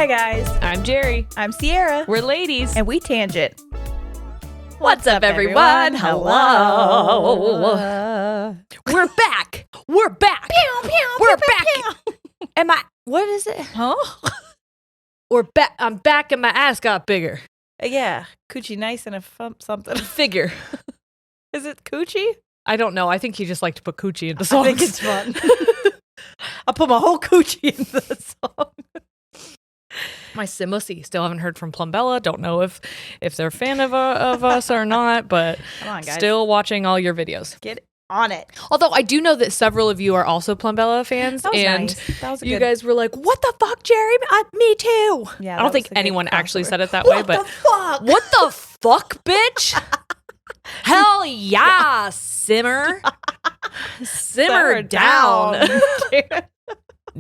Hey guys, I'm Jerry. I'm Sierra. We're ladies. And we tangent. What's up, everyone? Hello. We're back. We're back. We're back. What is it? Huh? We're back. I'm back and my ass got bigger. Yeah. Coochie nice and a something. Figure. Is it coochie? I don't know. I think he just liked to put coochie into songs. I think it's fun. I'll put my whole coochie in the song. My Simussy. Still haven't heard from Plumbella. Don't know if they're a fan of us or not, but come on, guys. Still watching all your videos. Get on it. Although I do know that several of you are also Plumbella fans. That was and nice. That was you guys were like, what the fuck, Jerry? Me too. Yeah, I don't think anyone actually said it that what way, but the fuck? What the fuck, bitch? Hell yeah, simmer. Simmer down.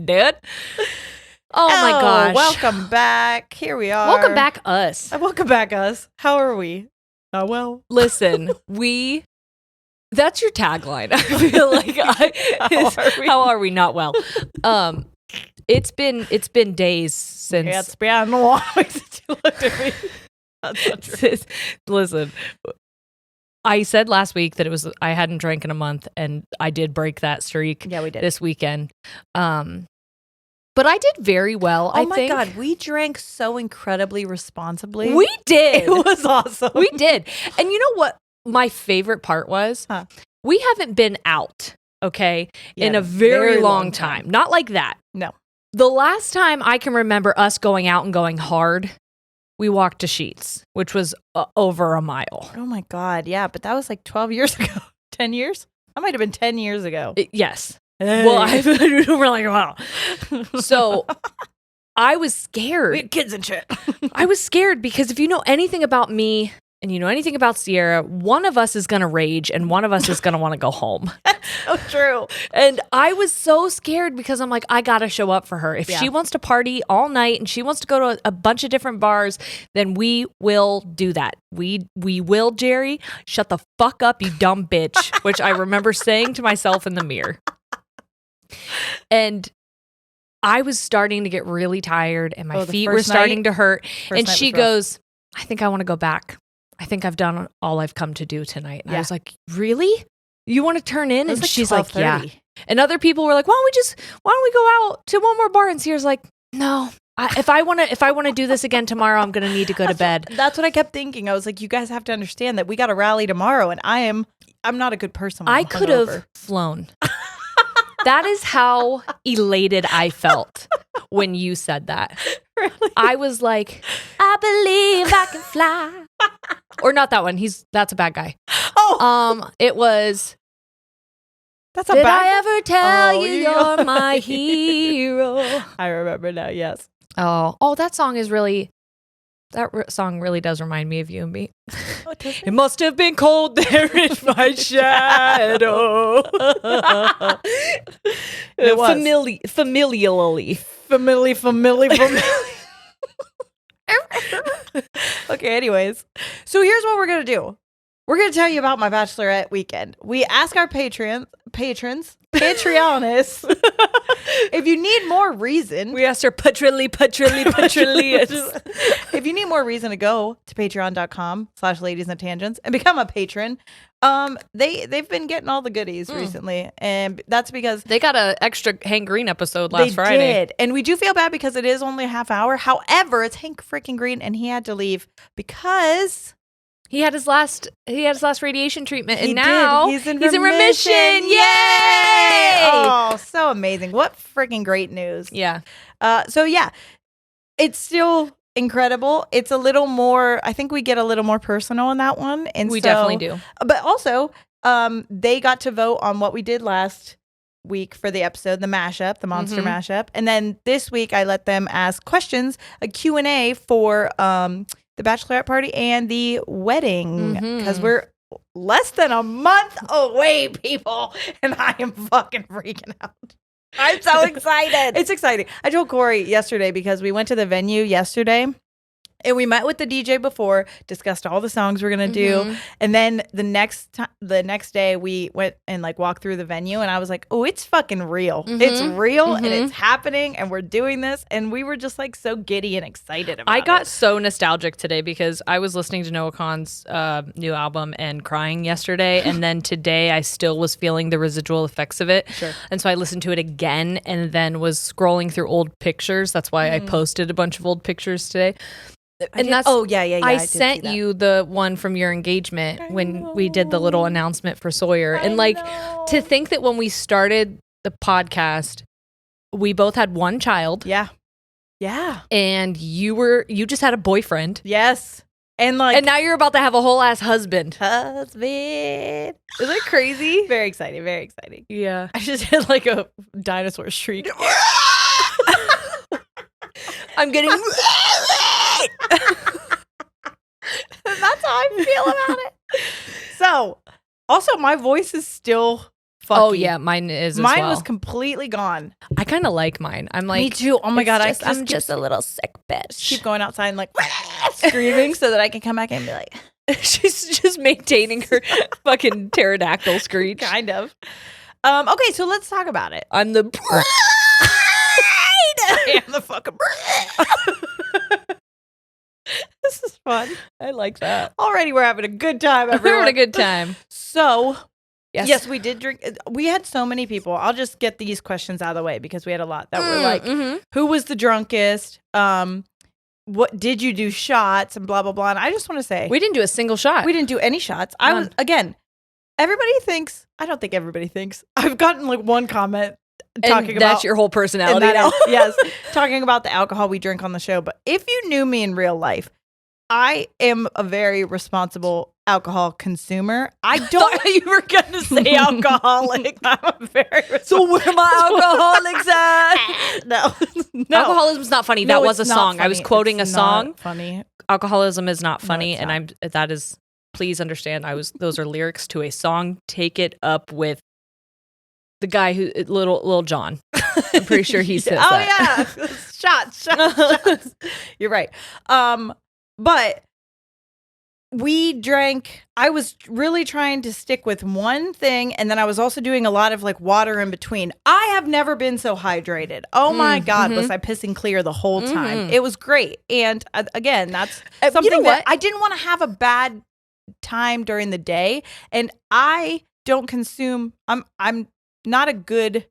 Dude. Oh my gosh. Welcome back. Here we are. Welcome back, us. Welcome back, us. How are we? Well. Listen, that's your tagline. I feel like how are we not well? It's been days since. Yeah, it's been a while since you looked at me. That's not true. Listen, I said last week that I hadn't drank in a month, and I did break that streak. Yeah, we did this weekend. But I did very well. Oh my God, we drank so incredibly responsibly. We did. It was awesome. We did. And you know what my favorite part was? Huh. We haven't been out, okay, in a very long time. Not like that. No. The last time I can remember us going out and going hard, we walked to Sheetz, which was over a mile. Oh my God, yeah, but that was like 12 years ago. 10 years? That might have been 10 years ago. Yes. Hey. Well, we're like, wow. So I was scared. We had kids and shit. I was scared because if you know anything about me and you know anything about Sierra, one of us is going to rage and one of us is going to want to go home. So true. And I was so scared because I'm like, I got to show up for her. If she wants to party all night and she wants to go to a bunch of different bars, then we will do that. We will, Jerry. Shut the fuck up, you dumb bitch, which I remember saying to myself in the mirror. And I was starting to get really tired and my feet were starting to hurt. And she goes, I think I want to go back. I think I've done all I've come to do tonight. And I was like, really? You want to turn in? And she's like, yeah. And other people were like, why don't we go out to one more bar? And Sierra's like, no. If I want to do this again tomorrow, I'm going to need to go to bed. That's what I kept thinking. I was like, you guys have to understand that we got to rally tomorrow. And I'm not a good person. I could have flown. That is how elated I felt when you said that. Really? I was like, I believe I can fly. Or not that one. That's a bad guy. Oh. It was. That's a Did bad I ever tell you you're my hero? I remember now. Yes. Oh, that song is really. Song really does remind me of you and me. Oh, it must have been cold there in my shadow. It was. Familially. Okay, anyways. So here's what we're going to do. We're going to tell you about my bachelorette weekend. We ask our patrons, Patreonists, if you need more reason. We asked our Patrillians. If you need more reason to go to patreon.com/ladiesandtangents and become a patron, they've been getting all the goodies recently. And that's because they got an extra Hank Green episode last Friday. They did. And we do feel bad because it is only a half hour. However, it's Hank freaking Green and he had to leave because he had his last radiation treatment, and now he's in remission. Yay! Oh, so amazing! What freaking great news! Yeah. So yeah, it's still incredible. It's a little more. I think we get a little more personal in that one, and we definitely do. But also, they got to vote on what we did last week for the episode, the mashup, the monster mashup, and then this week I let them ask questions, a Q&A for the bachelorette party and the wedding, because we're less than a month away, people, and I am fucking freaking out. I'm so excited. It's exciting. I told Corey yesterday because we went to the venue yesterday And we met with the DJ before, discussed all the songs we're gonna do, and then the next day we went and like walked through the venue, and I was like, "Oh, it's fucking real! It's real, and it's happening, and we're doing this." And we were just like so giddy and excited about it. I got so nostalgic today because I was listening to Noah Kahan's new album and crying yesterday, and then today I still was feeling the residual effects of it. Sure. And so I listened to it again, and then was scrolling through old pictures. That's why I posted a bunch of old pictures today. And that's I sent you the one from your engagement when we did the little announcement for Sawyer. And like to think that when we started the podcast, we both had one child. Yeah. Yeah. And you just had a boyfriend. Yes. And now you're about to have a whole ass husband. Husband. Is that crazy? Very exciting. Very exciting. Yeah. I just had like a dinosaur shriek. I'm getting That's how I feel about it. So, also my voice is still fucky. Oh yeah, mine is as well. Mine was completely gone. I kind of like mine. I'm like, me too. Oh my god, I'm just a little sick bitch. Keep going outside and like screaming so that I can come back and be like, she's just maintaining her fucking pterodactyl screech. Kind of. Okay, so let's talk about it. I'm the bride. I am the fucking bride. This is fun. I like that. Already we're having a good time, everyone. We're having a good time. So, yes, we did drink. We had so many people. I'll just get these questions out of the way because we had a lot that were like, who was the drunkest? What did you do shots and blah, blah, blah. And I just want to say. We didn't do a single shot. We didn't do any shots. I was, again, everybody thinks, I don't think everybody thinks. I've gotten like one comment. That's your whole personality now. Yes, talking about the alcohol we drink on the show. But if you knew me in real life, I am a very responsible alcohol consumer. I don't. You were going to say alcoholic. I'm a very so where my alcoholics at? No. Alcoholism's not funny. That was a song. Funny. I was quoting it's a song. Funny. Alcoholism is not funny, no, and that is. Please understand. Those are lyrics to a song. Take it up with the guy who little John. I'm pretty sure he says that. Oh yeah, shots. You're right. But we drank. I was really trying to stick with one thing, and then I was also doing a lot of like water in between. I have never been so hydrated. Oh my god, was I pissing clear the whole time? It was great. And again, that's something that I didn't want to have a bad time during the day, and I don't consume. I'm not a good,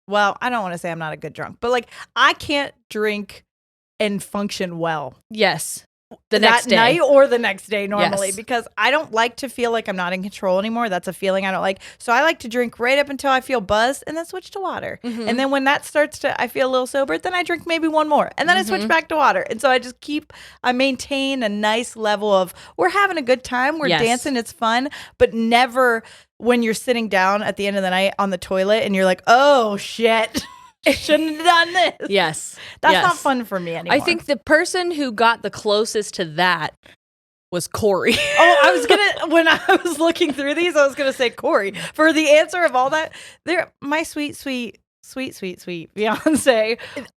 well, I don't want to say I'm not a good drunk, but like I can't drink and function well. Yes. The next day. Night or the next day normally, because I don't like to feel like I'm not in control anymore. That's a feeling I don't like. So I like to drink right up until I feel buzzed and then switch to water. And then when that starts to, I feel a little sober, then I drink maybe one more and then I switch back to water. And so I maintain a nice level of, we're having a good time. We're dancing. It's fun, but never when you're sitting down at the end of the night on the toilet and you're like, oh shit. Shouldn't have done this. Yes. That's not fun for me anymore. I think the person who got the closest to that was Corey. When I was looking through these, I was going to say Corey. For the answer of all that, my sweet Beyonce.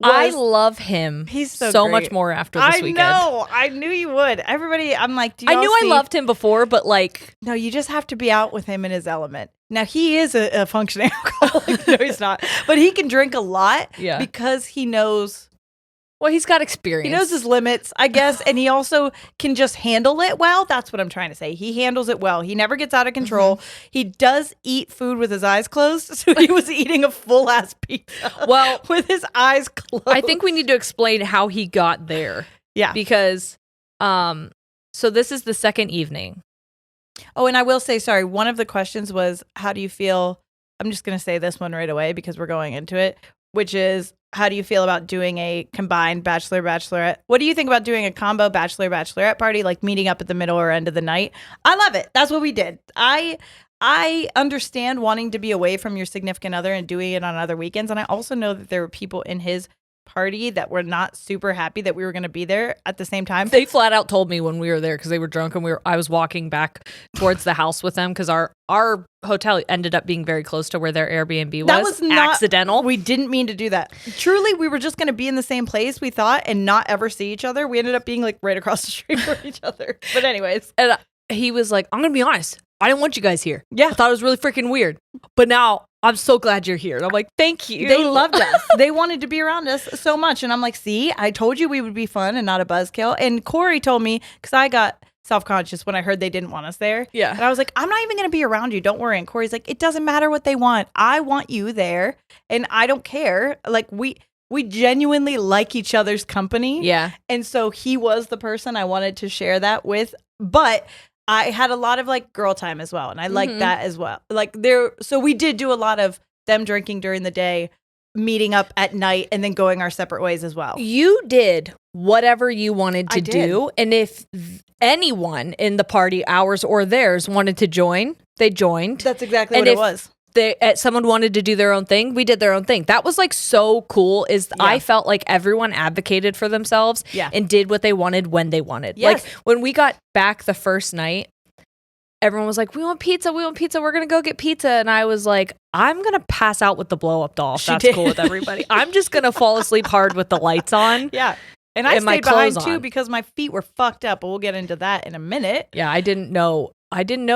I love him. He's so great. Much more after this weekend. I know. I knew you would. Everybody, I'm like, do you I knew I loved him before, but like. No, you just have to be out with him in his element. Now, he is a functioning alcoholic. No, he's not. But he can drink a lot because he knows. Well, he's got experience. He knows his limits, I guess. And he also can just handle it well. That's what I'm trying to say. He handles it well. He never gets out of control. He does eat food with his eyes closed. So he was eating a full-ass pizza with his eyes closed. I think we need to explain how he got there. Yeah. Because, so this is the second evening. Oh, and I will say, sorry, one of the questions was, how do you feel? I'm just going to say this one right away because we're going into it, which is, how do you feel about doing a combined bachelor-bachelorette? What do you think about doing a combo bachelor-bachelorette party, like meeting up at the middle or end of the night? I love it. That's what we did. I understand wanting to be away from your significant other and doing it on other weekends. And I also know that there were people in his party that were not super happy that we were going to be there at the same time. They flat out told me when we were there because they were drunk and I was walking back towards the house with them because our hotel ended up being very close to where their Airbnb was. That was not accidental. We didn't mean to do that. Truly, we were just going to be in the same place, we thought, and not ever see each other. We ended up being like right across the street from each other. But anyways. And he was like, I'm going to be honest. I didn't want you guys here. Yeah. I thought it was really freaking weird. But now I'm so glad you're here. And I'm like, thank you. They loved us. They wanted to be around us so much. And I'm like, see, I told you we would be fun and not a buzzkill. And Corey told me, because I got self-conscious when I heard they didn't want us there. Yeah. And I was like, I'm not even going to be around you. Don't worry. And Corey's like, it doesn't matter what they want. I want you there. And I don't care. Like, we genuinely like each other's company. Yeah. And so he was the person I wanted to share that with. But I had a lot of like girl time as well. And I liked that as well. Like so we did do a lot of them drinking during the day, meeting up at night, and then going our separate ways as well. You did whatever you wanted to do. And if anyone in the party, ours or theirs, wanted to join, they joined. That's exactly what it was. Someone wanted to do their own thing, we did their own thing. That was like so cool. I felt like everyone advocated for themselves and did what they wanted when they wanted. Yes. Like when we got back the first night, everyone was like, we want pizza, we're gonna go get pizza. And I was like, I'm gonna pass out with the blow up doll if that's cool with everybody. I'm just gonna fall asleep hard with the lights on. Yeah. And I stayed behind too because my feet were fucked up, but we'll get into that in a minute. Yeah, I didn't know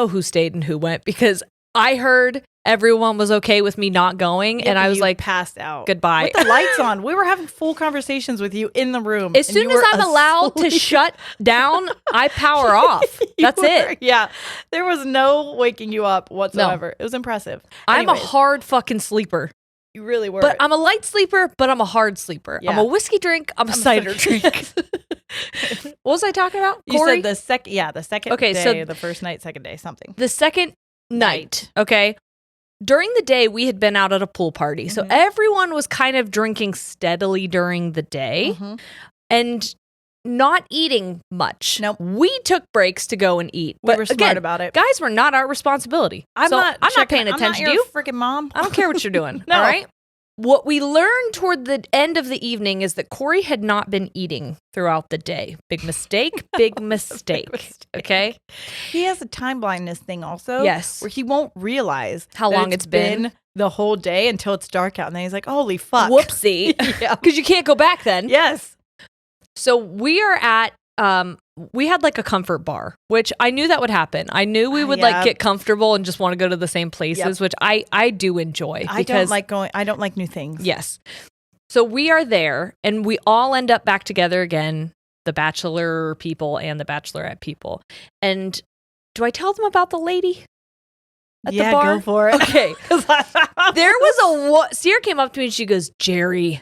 who stayed and who went because I heard everyone was okay with me not going, and I was like, passed out. Goodbye. With the lights on. We were having full conversations with you in the room. As soon as I'm allowed to shut down, I power off. That's it. Yeah. There was no waking you up whatsoever. No. It was impressive. I'm a hard fucking sleeper. You really were. But I'm a light sleeper, but I'm a hard sleeper. Yeah. I'm a whiskey drink. I'm a cider drink. What was I talking about? You said the second day, so the first night, second day, something. The second night, okay? During the day, we had been out at a pool party. So everyone was kind of drinking steadily during the day and not eating much. Nope. We took breaks to go and eat. We were smart about it. Guys were not our responsibility. I'm not paying attention to you. Freaking mom. I don't care what you're doing. No. All right? What we learned toward the end of the evening is that Corey had not been eating throughout the day. Big mistake. Big mistake. Okay? He has a time blindness thing also. Yes. Where he won't realize how long it's been the whole day until it's dark out. And then he's like, holy fuck. Whoopsie. Yeah. Because you can't go back then. Yes. So we are at, we had like a comfort bar, which I knew that would happen. I knew we would like get comfortable and just want to go to the same places, which I do enjoy. I don't like new things. Yes. So we are there and we all end up back together again, the bachelor people and the bachelorette people. And do I tell them about the lady at the bar? Go for it. Okay. There was Sierra came up to me and she goes, Jerry,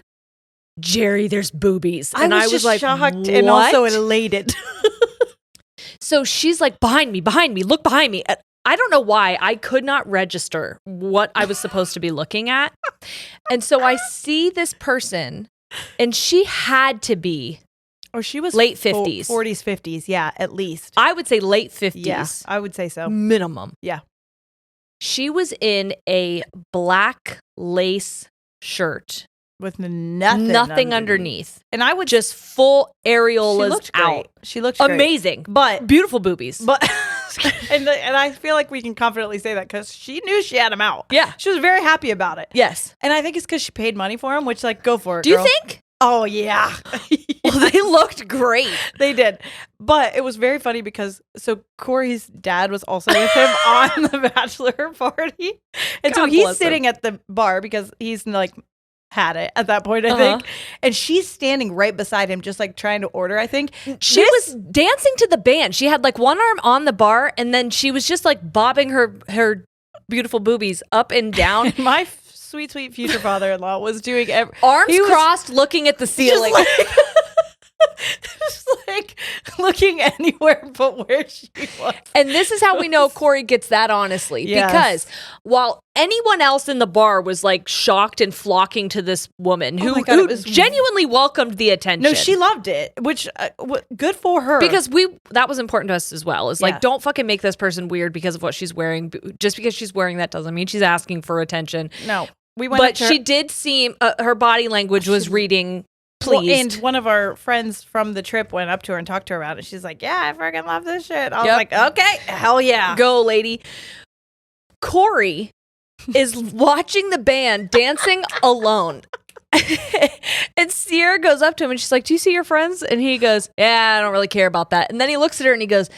there's boobies. And I was like, shocked what? And also elated. So she's like, behind me, look behind me. I don't know why I could not register what I was supposed to be looking at. And so I see this person and she had to be she was late 50s. 40s, 50s. Yeah, at least. I would say late 50s. Yeah, I would say so. Minimum. Yeah. She was in a black lace shirt. With nothing underneath. And I would just full areolas out. She looked amazing. But beautiful boobies. But and I feel like we can confidently say that because she knew she had them out. Yeah. She was very happy about it. Yes. And I think it's because she paid money for them, which like, go for it, Do girl. you think? Oh, yeah. Well, they looked great. They did. But it was very funny because Corey's dad was also with him on the bachelor party. And so he's sitting at the bar because he's like had it at that point, I think. And she's standing right beside him, just like trying to order, I think. She was dancing to the band. She had like one arm on the bar and then she was just like bobbing her beautiful boobies up and down. My sweet future father-in-law was doing arms crossed, looking at the ceiling. Just like looking anywhere but where she was. And this is how we know Corey gets that honestly. Yes. Because while anyone else in the bar was like shocked and flocking to this woman who genuinely welcomed the attention. No, she loved it, which good for her. Because that was important to us as well. It's like, don't fucking make this person weird because of what she's wearing. Just because she's wearing that doesn't mean she's asking for attention. No. But she did seem, her body language was reading pleased. Well, and one of our friends from the trip went up to her and talked to her about it. She's like, yeah, I freaking love this shit. I was like, okay, hell yeah. Go, lady. Corey is watching the band dancing alone. And Sierra goes up to him and she's like, do you see your friends? And he goes, yeah, I don't really care about that. And then he looks at her and he goes,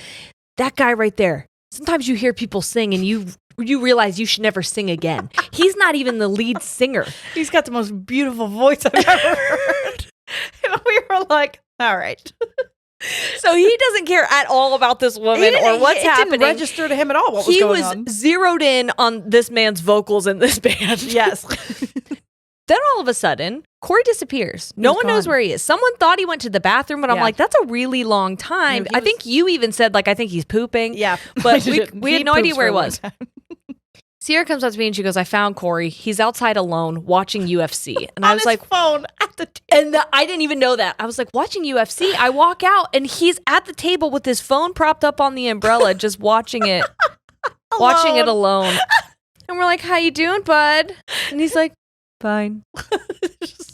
that guy right there. Sometimes you hear people sing and you realize you should never sing again. He's not even the lead singer. He's got the most beautiful voice I've ever heard. And we were like, all right. So he doesn't care at all about this woman or what's happening. It didn't register to him at all what was going on. He was zeroed in on this man's vocals in this band. Yes. Then all of a sudden, Corey disappears. No one knows where he is. Someone thought he went to the bathroom, but I'm like, that's a really long time. I think you even said, like, I think he's pooping. Yeah. But we had no idea where he was. Sierra comes up to me and she goes, I found Corey. He's outside alone watching UFC. And I was like, phone at the table. And I didn't even know that. I was like, watching UFC? I walk out and he's at the table with his phone propped up on the umbrella, just watching it. Watching it alone. And we're like, how you doing, bud? And he's like, fine.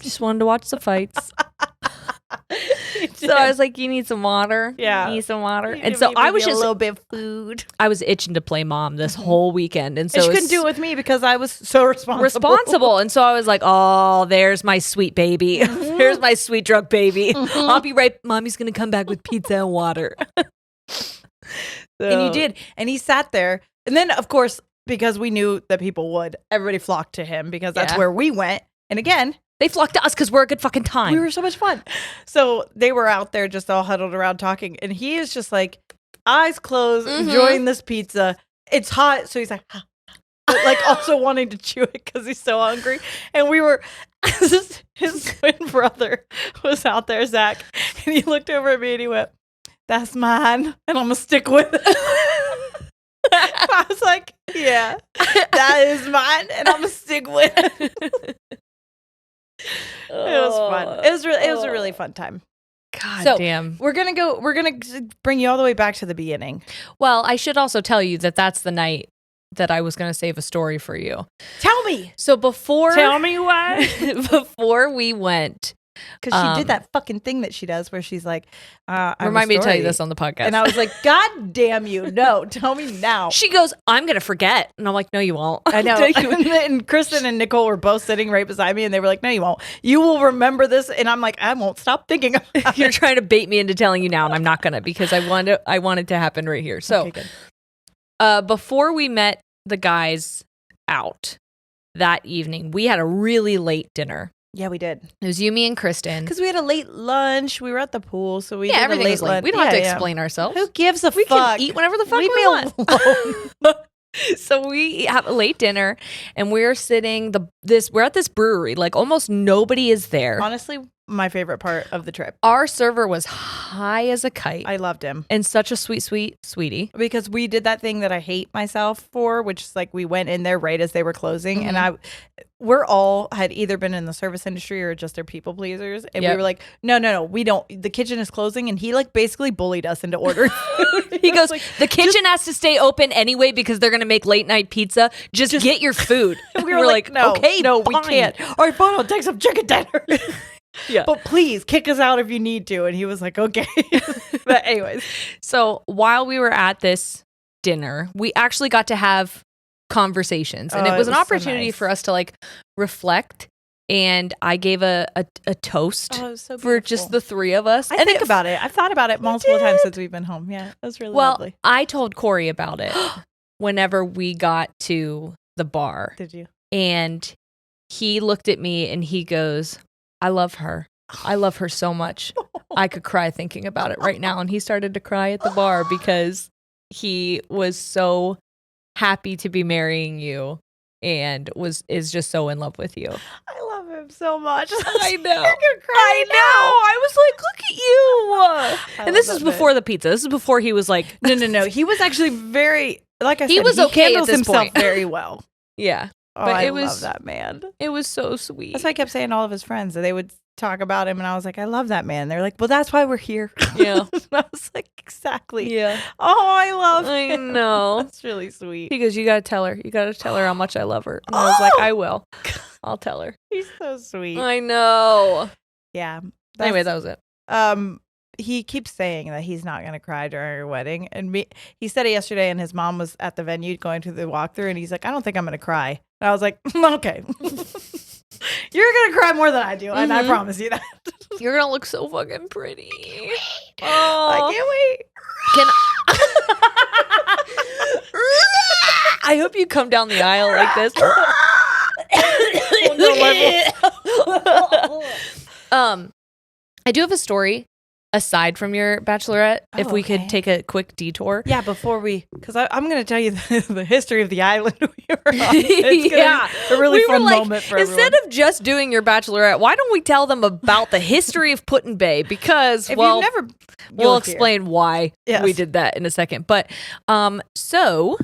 Just wanted to watch the fights. So I was like, you need some water? Yeah. You need some water? And so I was just a little bit of food. I was itching to play mom this whole weekend. And so she couldn't do it with me because I was so responsible. And so I was like, oh, there's my sweet baby. There's my sweet drunk baby. I'll be right. Mommy's going to come back with pizza and water. And you did. And he sat there. And then, of course, because we knew that people would, everybody flocked to him because that's where we went. And again, they flocked to us because we're a good fucking time. We were so much fun. So they were out there just all huddled around talking. And he is just like, eyes closed, enjoying this pizza. It's hot. So he's like, but like also wanting to chew it because he's so hungry. And we were, his twin brother was out there, Zach. And he looked over at me and he went, that's mine. And I'm going to stick with it. I was like, yeah, that is mine. And I'm going to stick with it. It was fun. It was a really fun time. God damn. We're gonna bring you all the way back to the beginning. Well, I should also tell you that that's the night that I was gonna save a story for you. Tell me. So tell me why. Before we went, because she did that fucking thing that she does where she's like, remind me to tell you this on the podcast. And I was like, God damn you. No, tell me now. She goes, I'm going to forget. And I'm like, no, you won't. I know. And Kristen and Nicole were both sitting right beside me and they were like, no, you won't. You will remember this. And I'm like, I won't stop thinking about it. You're trying to bait me into telling you now and I'm not going to because I want it to happen right here. So okay, before we met the guys out that evening, we had a really late dinner. Yeah, we did. It was you, me, and Kristen. Because we had a late lunch. We were at the pool, so we did everything a late was late. lunch. We don't have to explain ourselves. Who gives a fuck? We can eat whenever the fuck we want. So we have a late dinner, and we're sitting. We're at this brewery. Like almost nobody is there. Honestly, my favorite part of the trip. Our server was high as a kite. I loved him. And such a sweetie. Because we did that thing that I hate myself for, which is like we went in there right as they were closing. And we're all had either been in the service industry or just their people pleasers. And we were like, no, we don't. The kitchen is closing. And he like basically bullied us into ordering food. He goes, like, the kitchen has to stay open anyway because they're going to make late night pizza. Just get your food. We were like, no, we can't. All right, fine, I'll take some chicken dinner. Yeah. But please kick us out if you need to. And he was like, okay. But anyways. So while we were at this dinner, we actually got to have conversations. And it was an opportunity for us to like reflect. And I gave a toast for just the three of us. I think about it. I've thought about it multiple times since we've been home. Yeah, it was really lovely. I told Corey about it whenever we got to the bar. Did you? And he looked at me and he goes, I love her. I love her so much. I could cry thinking about it right now. And he started to cry at the bar because he was so happy to be marrying you and is just so in love with you. I love him so much. I know. I was like, look at you. And this is before the pizza. This is before he was like, no. He was actually very, like I said, he handles himself very well. Yeah. Oh, but I love that man. It was so sweet. That's why I kept saying all of his friends that they would talk about him, and I was like, I love that man. They're like, well, that's why we're here. Yeah. And I was like, exactly. Yeah. Oh, I love him. I know. That's really sweet. He goes, you got to tell her. You got to tell her how much I love her. And I was like, I will. I'll tell her. He's so sweet. I know. Yeah. Anyway, that was it. He keeps saying that he's not going to cry during your wedding. And he said it yesterday, and his mom was at the venue going to the walkthrough, and he's like, I don't think I'm going to cry. And I was like, okay. You're going to cry more than I do, and I promise you that. You're going to look so fucking pretty. I can't wait. I hope you come down the aisle like this. I do have a story aside from your bachelorette. If we could take a quick detour. Yeah, because I'm going to tell you the history of the island we were on. It's gonna be a really fun moment for everyone. Instead of just doing your bachelorette, why don't we tell them about the history of Put in Bay? Because, we'll explain why we did that in a second. But, so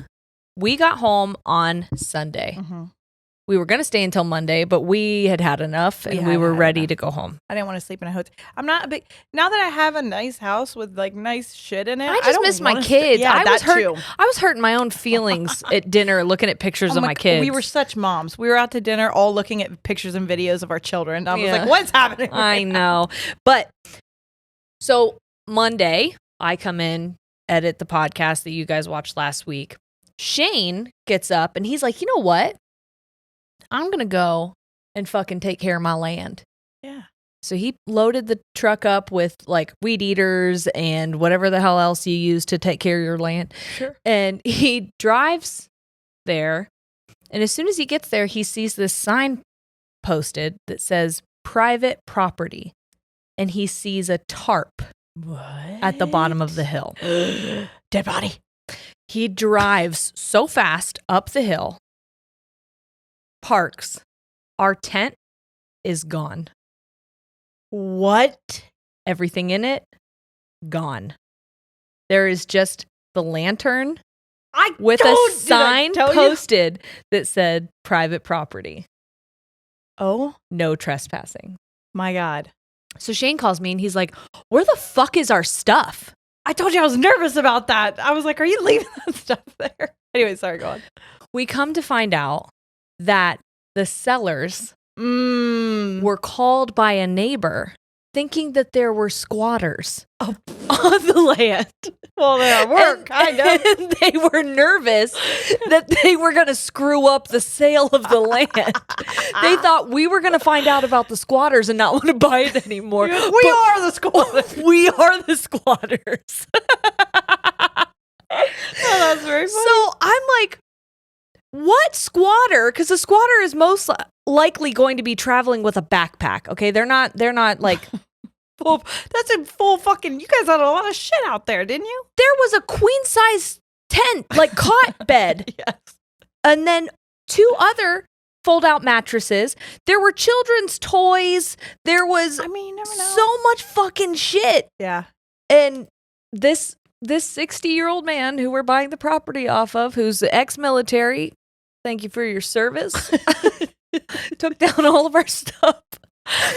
we got home on Sunday. Mm-hmm. We were going to stay until Monday, but we had enough, and we were ready to go home. I didn't want to sleep in a hotel. I'm not a big... Now that I have a nice house with, like, nice shit in it, I just miss my kids. I was hurting my own feelings at dinner looking at pictures of my kids. We were such moms. We were out to dinner all looking at pictures and videos of our children. I was like, what's happening? I know. But, so, Monday, I come in, edit the podcast that you guys watched last week. Shane gets up, and he's like, you know what? I'm going to go and fucking take care of my land. Yeah. So he loaded the truck up with like weed eaters and whatever the hell else you use to take care of your land. Sure. And he drives there. And as soon as he gets there, he sees this sign posted that says private property. And he sees a tarp at the bottom of the hill. Dead body. He drives so fast up the hill. Parks. Our tent is gone. What? Everything in it, gone. There is just the lantern with a sign posted that said private property. Oh? No trespassing. My God. So Shane calls me and he's like, where the fuck is our stuff? I told you I was nervous about that. I was like, are you leaving that stuff there? Anyway, sorry, go on. We come to find out that the sellers were called by a neighbor thinking that there were squatters on the land. Well, they were, kind of. And they were nervous that they were going to screw up the sale of the land. They thought we were going to find out about the squatters and not want to buy it anymore. We are the squatters. We are the squatters. Oh, that's very funny. So I'm like, what squatter? Because a squatter is most likely going to be traveling with a backpack. Okay, they're not like. Well, that's in full fucking. You guys had a lot of shit out there, didn't you? There was a queen size tent, like cot bed. Yes. And then 2 other fold out mattresses. There were children's toys. There was, you never know. So much fucking shit. Yeah. And this 60-year-old man who we're buying the property off of, who's ex-military, thank you for your service, took down all of our stuff.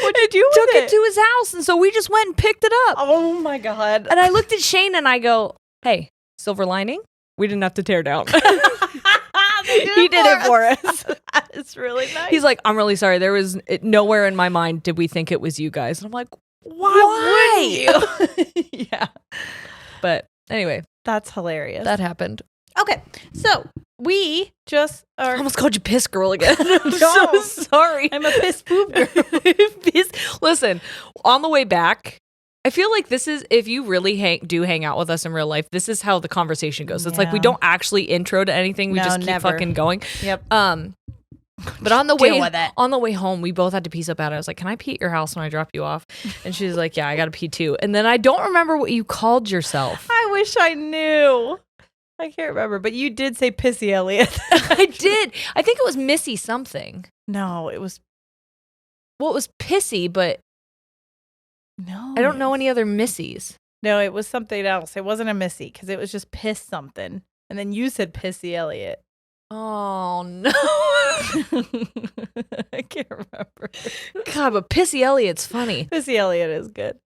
What did you do with it? Took it to his house, and so we just went and picked it up. Oh my God. And I looked at Shane and I go, hey, silver lining, we didn't have to tear down. He did it for us. It's really nice. He's like, I'm really sorry. There was nowhere in my mind did we think it was you guys. And I'm like, why? Wouldn't you? Yeah. But anyway. That's hilarious. That happened. Okay. So we just are. I almost called you piss girl again. I'm so sorry. I'm a piss poop girl. Listen, on the way back, I feel like this is, if you really hang out with us in real life, this is how the conversation goes. It's like we don't actually intro to anything. We just keep fucking going. Yep. But on the way home, we both had to pee so bad. I was like, can I pee at your house when I drop you off? And she's like, yeah, I got to pee too. And then I don't remember what you called yourself. I wish I knew. I can't remember, but you did say Pissy Elliott. I did. I think it was Missy something. No, it was. Well, it was Pissy, but no, I don't know any other Missies. No, it was something else. It wasn't a Missy because it was just Piss something. And then you said Pissy Elliott. Oh, no. I can't remember. God, but Pissy Elliott's funny. Pissy Elliott is good.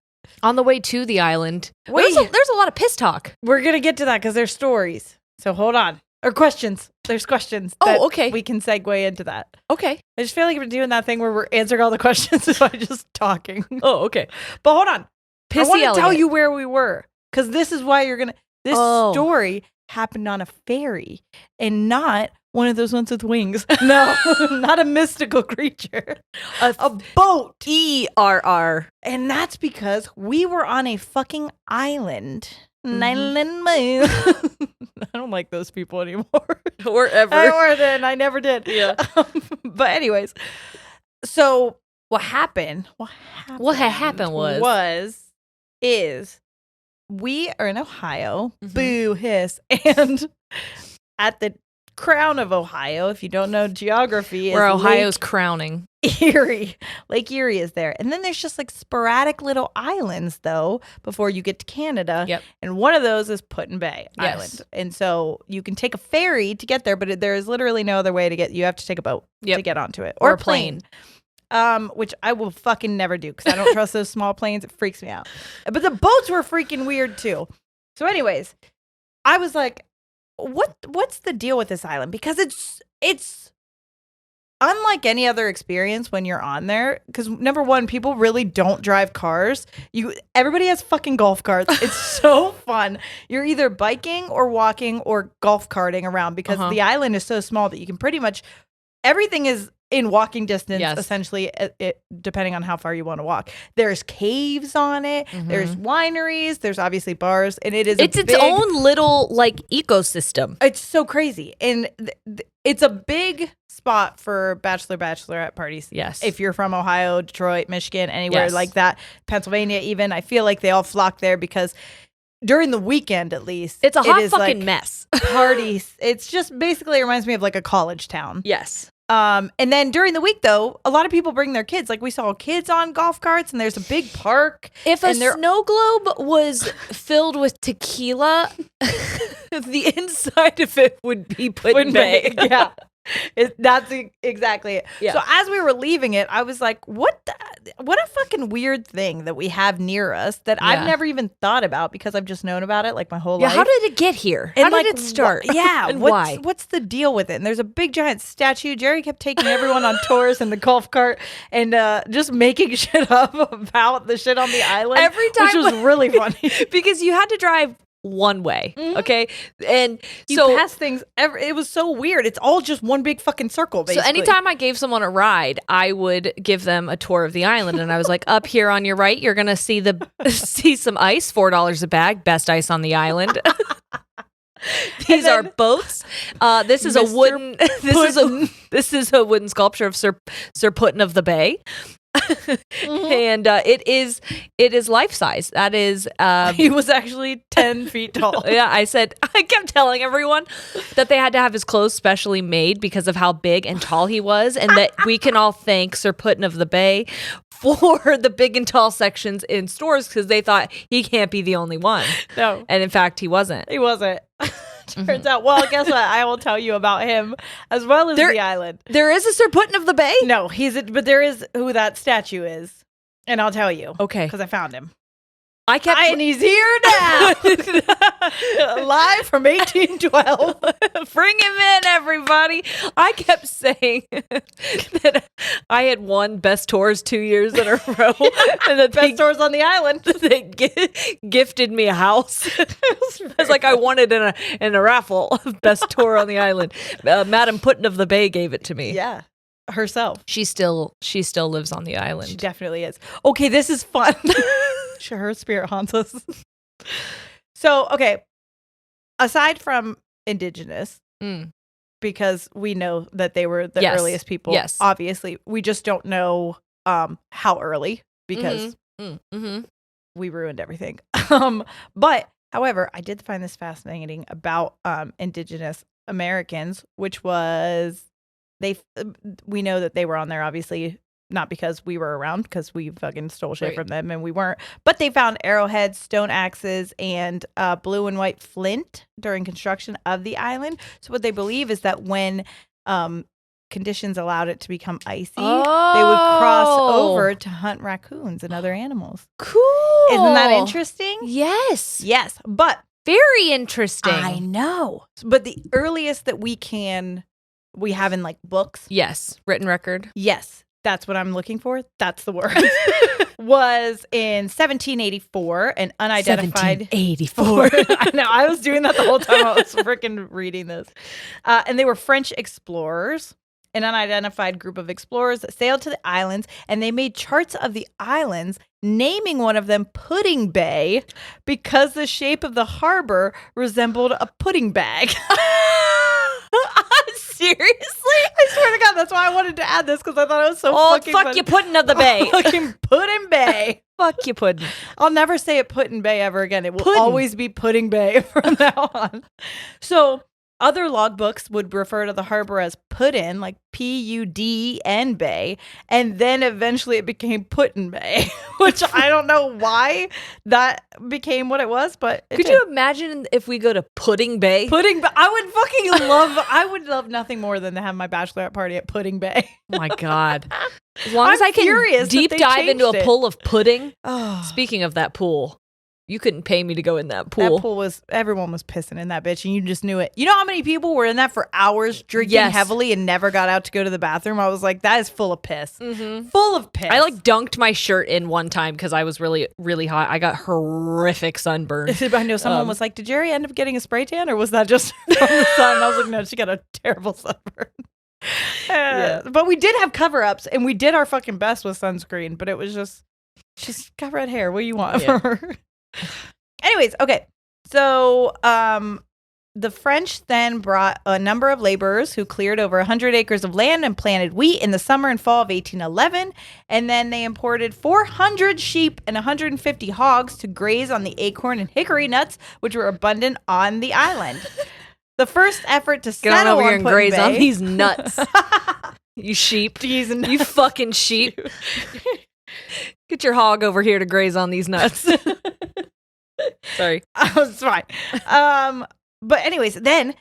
On the way to the island, there's a lot of piss talk. We're going to get to that because there's stories. So hold on. Or questions. There's questions. Oh, okay. We can segue into that. Okay. I just feel like we're doing that thing where we're answering all the questions by just talking. Oh, okay. But hold on. Pissy I want to Elliot. tell you where we were. Because this is why you're going to... This story happened on a ferry and not one of those ones with wings. No, not a mystical creature. A boat. ERR. And that's because we were on a fucking island. Mm-hmm. I don't like those people anymore. Or ever. I never did. Yeah. But anyways, so what happened is we are in Ohio. Mm-hmm. Boo, hiss. And at the crown of Ohio, if you don't know geography, where Ohio's crowning. Erie. Lake Erie is there. And then there's just like sporadic little islands, though, before you get to Canada. Yep. And one of those is Put-in-Bay Island. And so you can take a ferry to get there, but there is literally no other way to get. You have to take a boat to get onto it. Or a plane. Which I will fucking never do because I don't trust those small planes. It freaks me out. But the boats were freaking weird, too. So anyways, I was like, what's the deal with this island? Because it's unlike any other experience when you're on there, because number one, people really don't drive cars. Everybody has fucking golf carts. It's so fun. You're either biking or walking or golf karting around because the island is so small that you can pretty much everything is in walking distance, essentially, depending on how far you want to walk. There's caves on it. Mm-hmm. There's wineries. There's obviously bars, and it's its own little like ecosystem. It's so crazy, and it's a big spot for bachelorette parties. Yes, if you're from Ohio, Detroit, Michigan, anywhere like that, Pennsylvania, even, I feel like they all flock there because during the weekend, at least, it's a hot fucking mess. Parties. It's just basically reminds me of like a college town. Yes. And then during the week, though, a lot of people bring their kids. Like we saw kids on golf carts, and there's a big park. If a snow globe was filled with tequila, the inside of it would be Put-in-Bay. Yeah. That's exactly it. Yeah. So as we were leaving it, I was like, what a fucking weird thing that we have near us that I've never even thought about because I've just known about it like my whole life. How did it get here? How did it start? And why? What's the deal with it? And there's a big giant statue. Jerry kept taking everyone on tours in the golf cart and just making shit up about the shit on the island. Every time, which was really funny. Because you had to drive one way, okay? And you pass things, it was so weird. It's all just one big fucking circle, basically. So anytime I gave someone a ride, I would give them a tour of the island, and I was like, up here on your right, you're gonna see some ice, $4 a bag, best ice on the island. These are boats. This is a wooden. This is a wooden sculpture of Sir Putin of the Bay. And it is life size. That is he was actually 10 feet tall. Yeah, I kept telling everyone that they had to have his clothes specially made because of how big and tall he was, and that we can all thank Sir Putin of the Bay for the big and tall sections in stores because they thought he can't be the only one. No. And in fact, he wasn't. Turns out, well, guess what? I will tell you about him as well as the island. There is a Sir Putin of the Bay? No, but there is who that statue is. And I'll tell you. Okay. Because I found him. And he's here now. Live from 1812. Bring him in, everybody. I kept saying that I had won Best Tours 2 years in a row. And the Best Tours on the island. They gifted me a house. It's like I won it in a raffle. Best Tour on the island. Madam Putin of the Bay gave it to me. Yeah. Herself. She still lives on the island. She definitely is. Okay, this is fun. Sure, her spirit haunts us. So, okay, aside from indigenous, because we know that they were the earliest people, obviously, we just don't know how early because we ruined everything. But, however, I did find this fascinating about indigenous Americans, which was we know that they were on there, obviously, not because we were around, because we fucking stole shit from them and we weren't. But they found arrowheads, stone axes, and blue and white flint during construction of the island. So what they believe is that when conditions allowed it to become icy, they would cross over to hunt raccoons and other animals. Cool. Isn't that interesting? Yes. Yes. But Very interesting. I know. But the earliest that we have in like books. Yes. Written record. Yes. That's what I'm looking for. That's the word. Was in 1784, an unidentified. 1784. I know. I was doing that the whole time I was freaking reading this. And they were French explorers, an unidentified group of explorers that sailed to the islands, and they made charts of the islands, naming one of them Pudding Bay because the shape of the harbor resembled a pudding bag. Seriously? I swear to God, that's why I wanted to add this because I thought it was so fucking fuck funny. you pudding of the bay. Fucking Pudding Bay. Fuck you pudding. I'll never say it Pudding Bay ever again. It will always be Pudding Bay from now on. So other logbooks would refer to the harbor as Puddin, like Pudn Bay, and then eventually it became Puddin Bay, which I don't know why that became what it was, but could you imagine if we go to Pudding Bay? Pudding Bay. I would love nothing more than to have my bachelorette party at Pudding Bay. Oh my God. As long as I can deep dive into a pool of pudding. Oh. Speaking of that pool, you couldn't pay me to go in that pool. That pool everyone was pissing in that bitch, and you just knew it. You know how many people were in that for hours drinking heavily and never got out to go to the bathroom? I was like, that is full of piss. Mm-hmm. Full of piss. I dunked my shirt in one time because I was really, really hot. I got horrific sunburn. I know someone was like, did Jerry end up getting a spray tan, or was that just from the sun? And I was like, no, she got a terrible sunburn. But we did have cover-ups, and we did our fucking best with sunscreen, but it was she's got red hair. What do you want from her? Anyways, okay. So the French then brought a number of laborers who cleared over 100 acres of land and planted wheat in the summer and fall of 1811. And then they imported 400 sheep and 150 hogs to graze on the acorn and hickory nuts, which were abundant on the island. The first effort to settle Get on over here and Puddin' graze Bay, on these nuts. You sheep. You fucking sheep. Get your hog over here to graze on these nuts. Sorry. It's fine. But anyways, then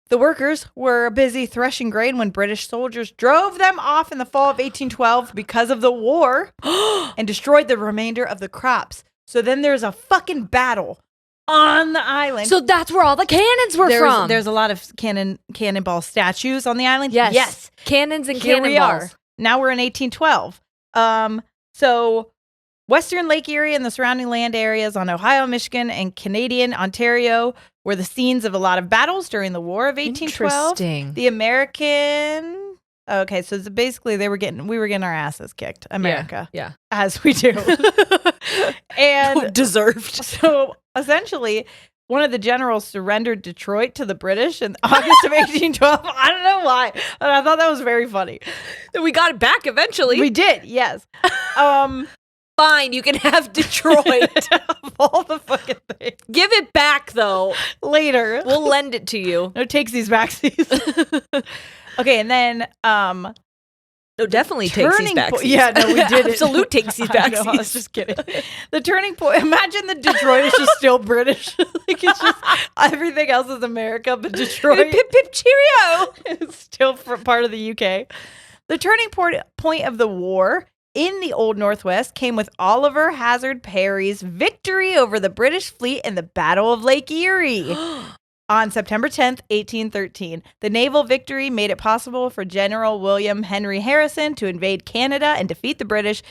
the workers were busy threshing grain when British soldiers drove them off in the fall of 1812 because of the war and destroyed the remainder of the crops. So then there's a fucking battle on the island. So that's where all the cannons were from. There's a lot of cannonball statues on the island. Yes. Cannons and cannonballs. Now we're in 1812. So Western Lake Erie and the surrounding land areas on Ohio, Michigan, and Canadian Ontario were the scenes of a lot of battles during the War of 1812. Interesting. The American... Okay, so basically we were getting our asses kicked. America. Yeah. As we do. And deserved. So essentially, one of the generals surrendered Detroit to the British in August of 1812. I don't know why, but I thought that was very funny. We got it back eventually. We did, yes. Fine, you can have Detroit. Of all the fucking things. Give it back, though. Later. We'll lend it to you. No takesies backsies. Okay, and then no, definitely takesies backsies. Yeah, no, we did it. Absolute takesies backsies. I was just kidding. The turning point. Imagine that Detroit is just still British. Like it's just everything else is America, but Detroit. Pip pip cheerio. It's still part of the UK. The turning point of the war in the Old Northwest came with Oliver Hazard Perry's victory over the British fleet in the Battle of Lake Erie. On September 10th, 1813, the naval victory made it possible for General William Henry Harrison to invade Canada and defeat the British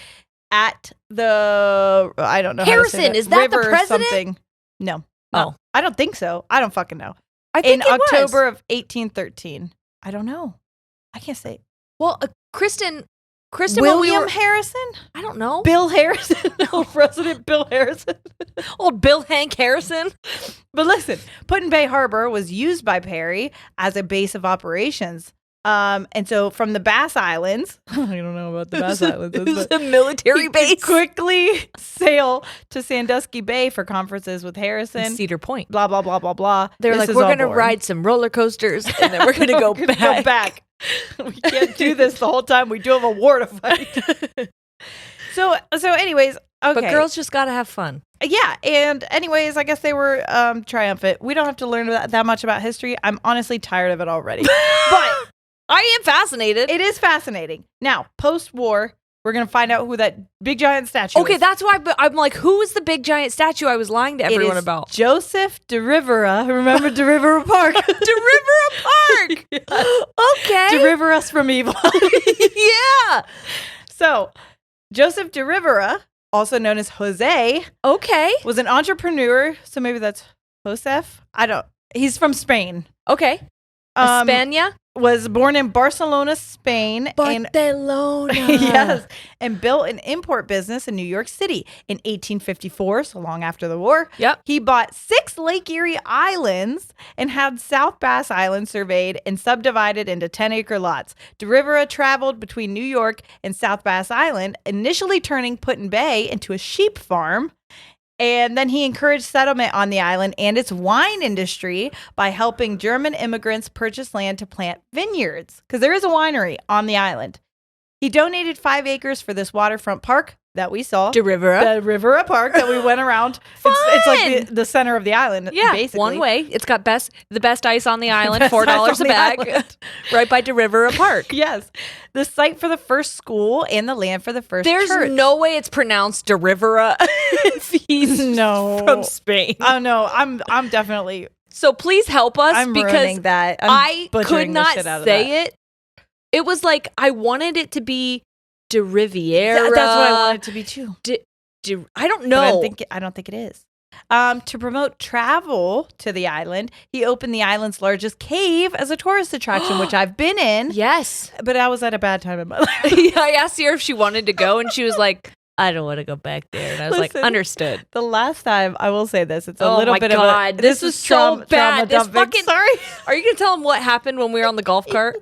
at the, I don't know Harrison, how to say that. Is that River the president? Something. No. Oh. I don't think so. I don't fucking know. I think in October of 1813. I don't know. I can't say. Well, Kristen, William Harrison? I don't know. Bill Harrison? Old President Bill Harrison? Old Bill Hank Harrison? But listen, Puddin' Bay Harbor was used by Perry as a base of operations. And so from the Bass Islands, I don't know about the Bass Islands. It was a military base. Quickly sail to Sandusky Bay for conferences with Harrison. And Cedar Point. Blah, blah, blah, blah, blah. They're like, we're going to ride some roller coasters and then we're going to go back. We can't do this the whole time. We do have a war to fight. So anyways, okay. But girls just got to have fun. Yeah. And anyways, I guess they were triumphant. We don't have to learn that much about history. I'm honestly tired of it already. But I am fascinated. It is fascinating. Now, post-war, We're going to find out who that big giant statue Okay, is. that's why I'm like, who is the big giant statue I was lying to everyone about? Joseph de Rivera. Remember de Rivera Park? De Rivera Park. Yes. Okay. Deliver us from evil. Yeah. So, Joseph de Rivera, also known as Jose, was an entrepreneur. So maybe that's Josef. He's from Spain. Okay. España? Was born in Barcelona, Spain. Barcelona. Yes. And built an import business in New York City in 1854, so long after the war. Yep. He bought 6 Lake Erie islands and had South Bass Island surveyed and subdivided into 10-acre lots. De Rivera traveled between New York and South Bass Island, initially turning Put-in-Bay into a sheep farm. And then he encouraged settlement on the island and its wine industry by helping German immigrants purchase land to plant vineyards, because there is a winery on the island. He donated 5 acres for this waterfront park that we saw. De Rivera. The Rivera Park that we went around. It's like the center of the island, basically. One way. It's got the best ice on the island, $4 a bag, right by De Rivera Park. Yes. The site for the first school and the land for the first church. There's no way it's pronounced De Rivera if he's from Spain. Oh, no. I'm definitely... So please help us because that. I could not say it. It was like I wanted it to be De Riviera. That's what I want it to be too. I don't know. I don't think it is. To promote travel to the island, he opened the island's largest cave as a tourist attraction, which I've been in. Yes. But I was at a bad time in my life. I asked her if she wanted to go, and she was like, I don't want to go back there. And I was like, understood. The last time, I will say this, it's a little bit of a... This is so bad. Sorry. Are you going to tell them what happened when we were on the golf cart?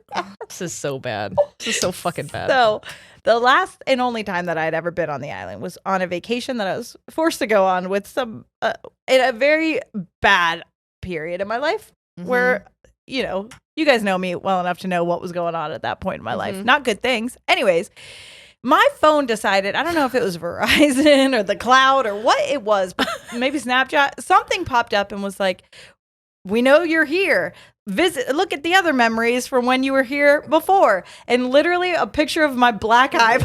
This is so bad. This is so fucking bad. So, the last and only time that I had ever been on the island was on a vacation that I was forced to go on with in a very bad period in my life where, you guys know me well enough to know what was going on at that point in my life. Not good things. Anyways, my phone decided, I don't know if it was Verizon or the cloud or what it was, but maybe Snapchat, something popped up and was like, we know you're here. Look at the other memories from when you were here before. And literally a picture of my black eye.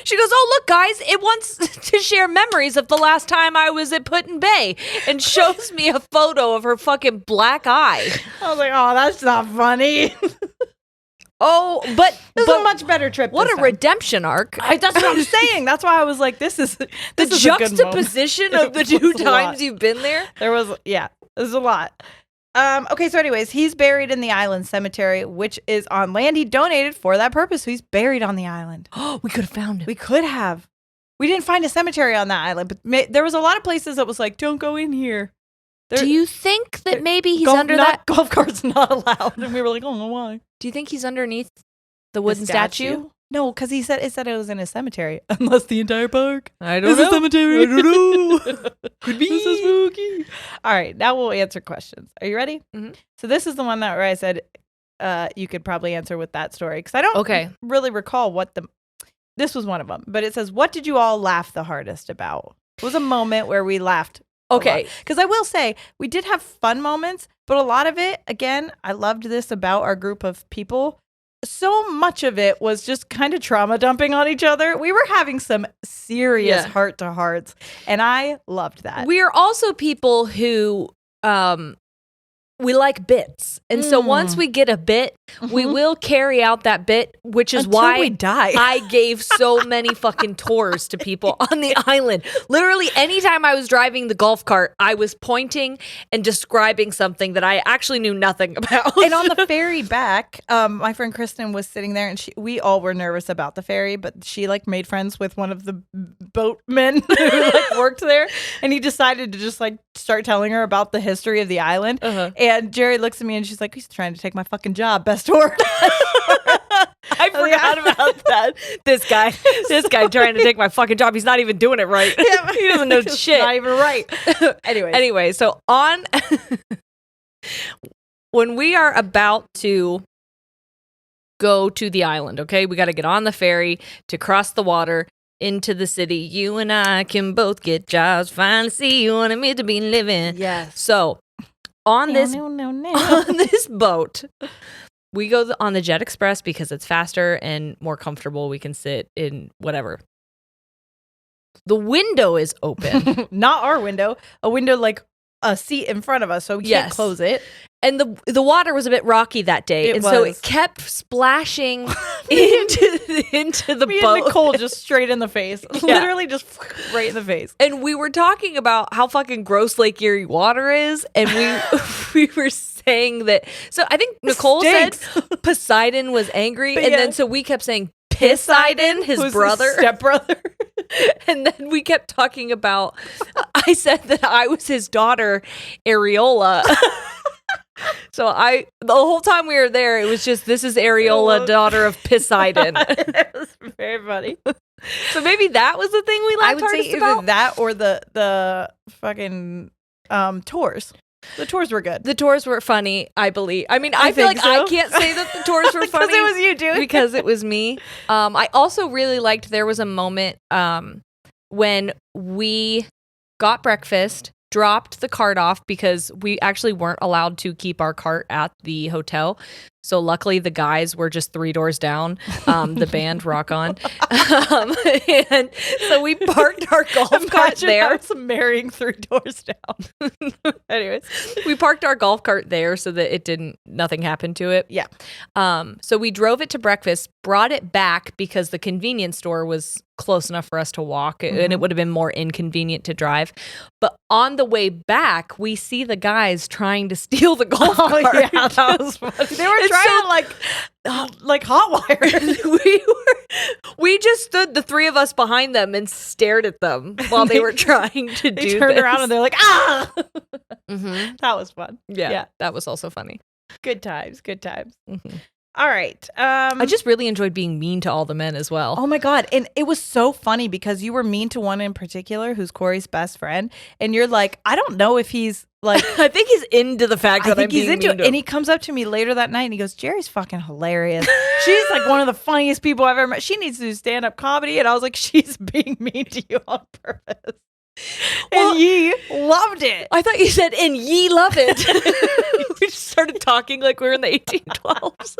She goes, oh, look, guys, it wants to share memories of the last time I was at Put-in-Bay, and shows me a photo of her fucking black eye. I was like, oh, that's not funny. Oh, but this is a much better trip. What a redemption arc. That's what I'm saying. That's why I was like, this is the juxtaposition of the 2 times you've been there. There's a lot. Okay, so anyways, he's buried in the island cemetery, which is on land he donated for that purpose. So he's buried on the island. Oh, we could have found him. We could have. We didn't find a cemetery on that island, but there was a lot of places that was like, don't go in here. Do you think that maybe he's under that? Golf carts not allowed. And we were like, oh, no, why? Do you think he's underneath the wooden statue? No, because it said it was in a cemetery. Unless the entire park. I don't know. A cemetery. I don't know. Could be. This is spooky. All right, now we'll answer questions. Are you ready? Mm-hmm. So this is the one where I said you could probably answer with that story. Because I don't really recall this was one of them. But it says, what did you all laugh the hardest about? It was a moment where we laughed. Okay. Because I will say, we did have fun moments, but a lot of it, again, I loved this about our group of people. So much of it was just kind of trauma dumping on each other. We were having some serious heart-to-hearts, and I loved that. We are also people who we like bits. And so once we get a bit, we will carry out that bit, which is until why we die. I gave so many fucking tours to people on the island. Literally, anytime I was driving the golf cart, I was pointing and describing something that I actually knew nothing about. And on the ferry back, my friend Kristen was sitting there, and we all were nervous about the ferry, but she made friends with one of the boatmen who worked there, and he decided to just start telling her about the history of the island. And Jerry looks at me and she's like, he's trying to take my fucking job. Best tour. I forgot about that. This guy trying to take my fucking job. He's not even doing it right. Yeah, he doesn't know shit. Not even right. Anyway, so when we are about to go to the island, okay, we got to get on the ferry to cross the water into the city. You and I can both get jobs. Finally see you on a meant to be living. Yes. So on this boat, we go on the Jet Express because it's faster and more comfortable. We can sit in whatever. The window is open. Not our window. A window like a seat in front of us, so we can't close it. And the water was a bit rocky that day, so it kept splashing into the Me boat. And Nicole just straight in the face, literally just right in the face. And we were talking about how fucking gross Lake Erie water is, and we were saying that. So I think Nicole said Poseidon was angry, and then so we kept saying Poseidon, his brother, stepbrother. And then we kept talking about. I said that I was his daughter, Areola. So the whole time we were there, it was just, this is Areola, daughter of Poseidon. It was very funny. So maybe that was the thing we laughed hardest about. Either that or the fucking tours. The tours were good. The tours were funny, I believe. I mean, I feel like so. I can't say that the tours were funny. Because it was you doing because it was me. I also really liked, there was a moment when we got breakfast, dropped the cart off because we actually weren't allowed to keep our cart at the hotel. So luckily the guys were just 3 doors down, the band Rock On. And so we parked our golf cart there. Some marrying 3 doors down. Anyways, we parked our golf cart there so that nothing happened to it. Yeah. So we drove it to breakfast, brought it back because the convenience store was close enough for us to walk, and it would have been more inconvenient to drive. But on the way back, we see the guys trying to steal the golf cart. Yeah, that was funny. They were trying like hot wire. We just stood, the 3 of us behind them, and stared at them while they were trying to do this. They turned around and they're like, ah! That was fun. Yeah, that was also funny. Good times. All right. I just really enjoyed being mean to all the men as well. Oh my God. And it was so funny because you were mean to one in particular who's Corey's best friend. And you're like, I don't know if he's like, I think he's into the fact that I'm being mean to him. And he comes up to me later that night and he goes, Jerry's fucking hilarious. She's like one of the funniest people I've ever met. She needs to do stand-up comedy. And I was like, she's being mean to you on purpose. And ye loved it. I thought you said, and ye love it. We just started talking like we were in the 1812s.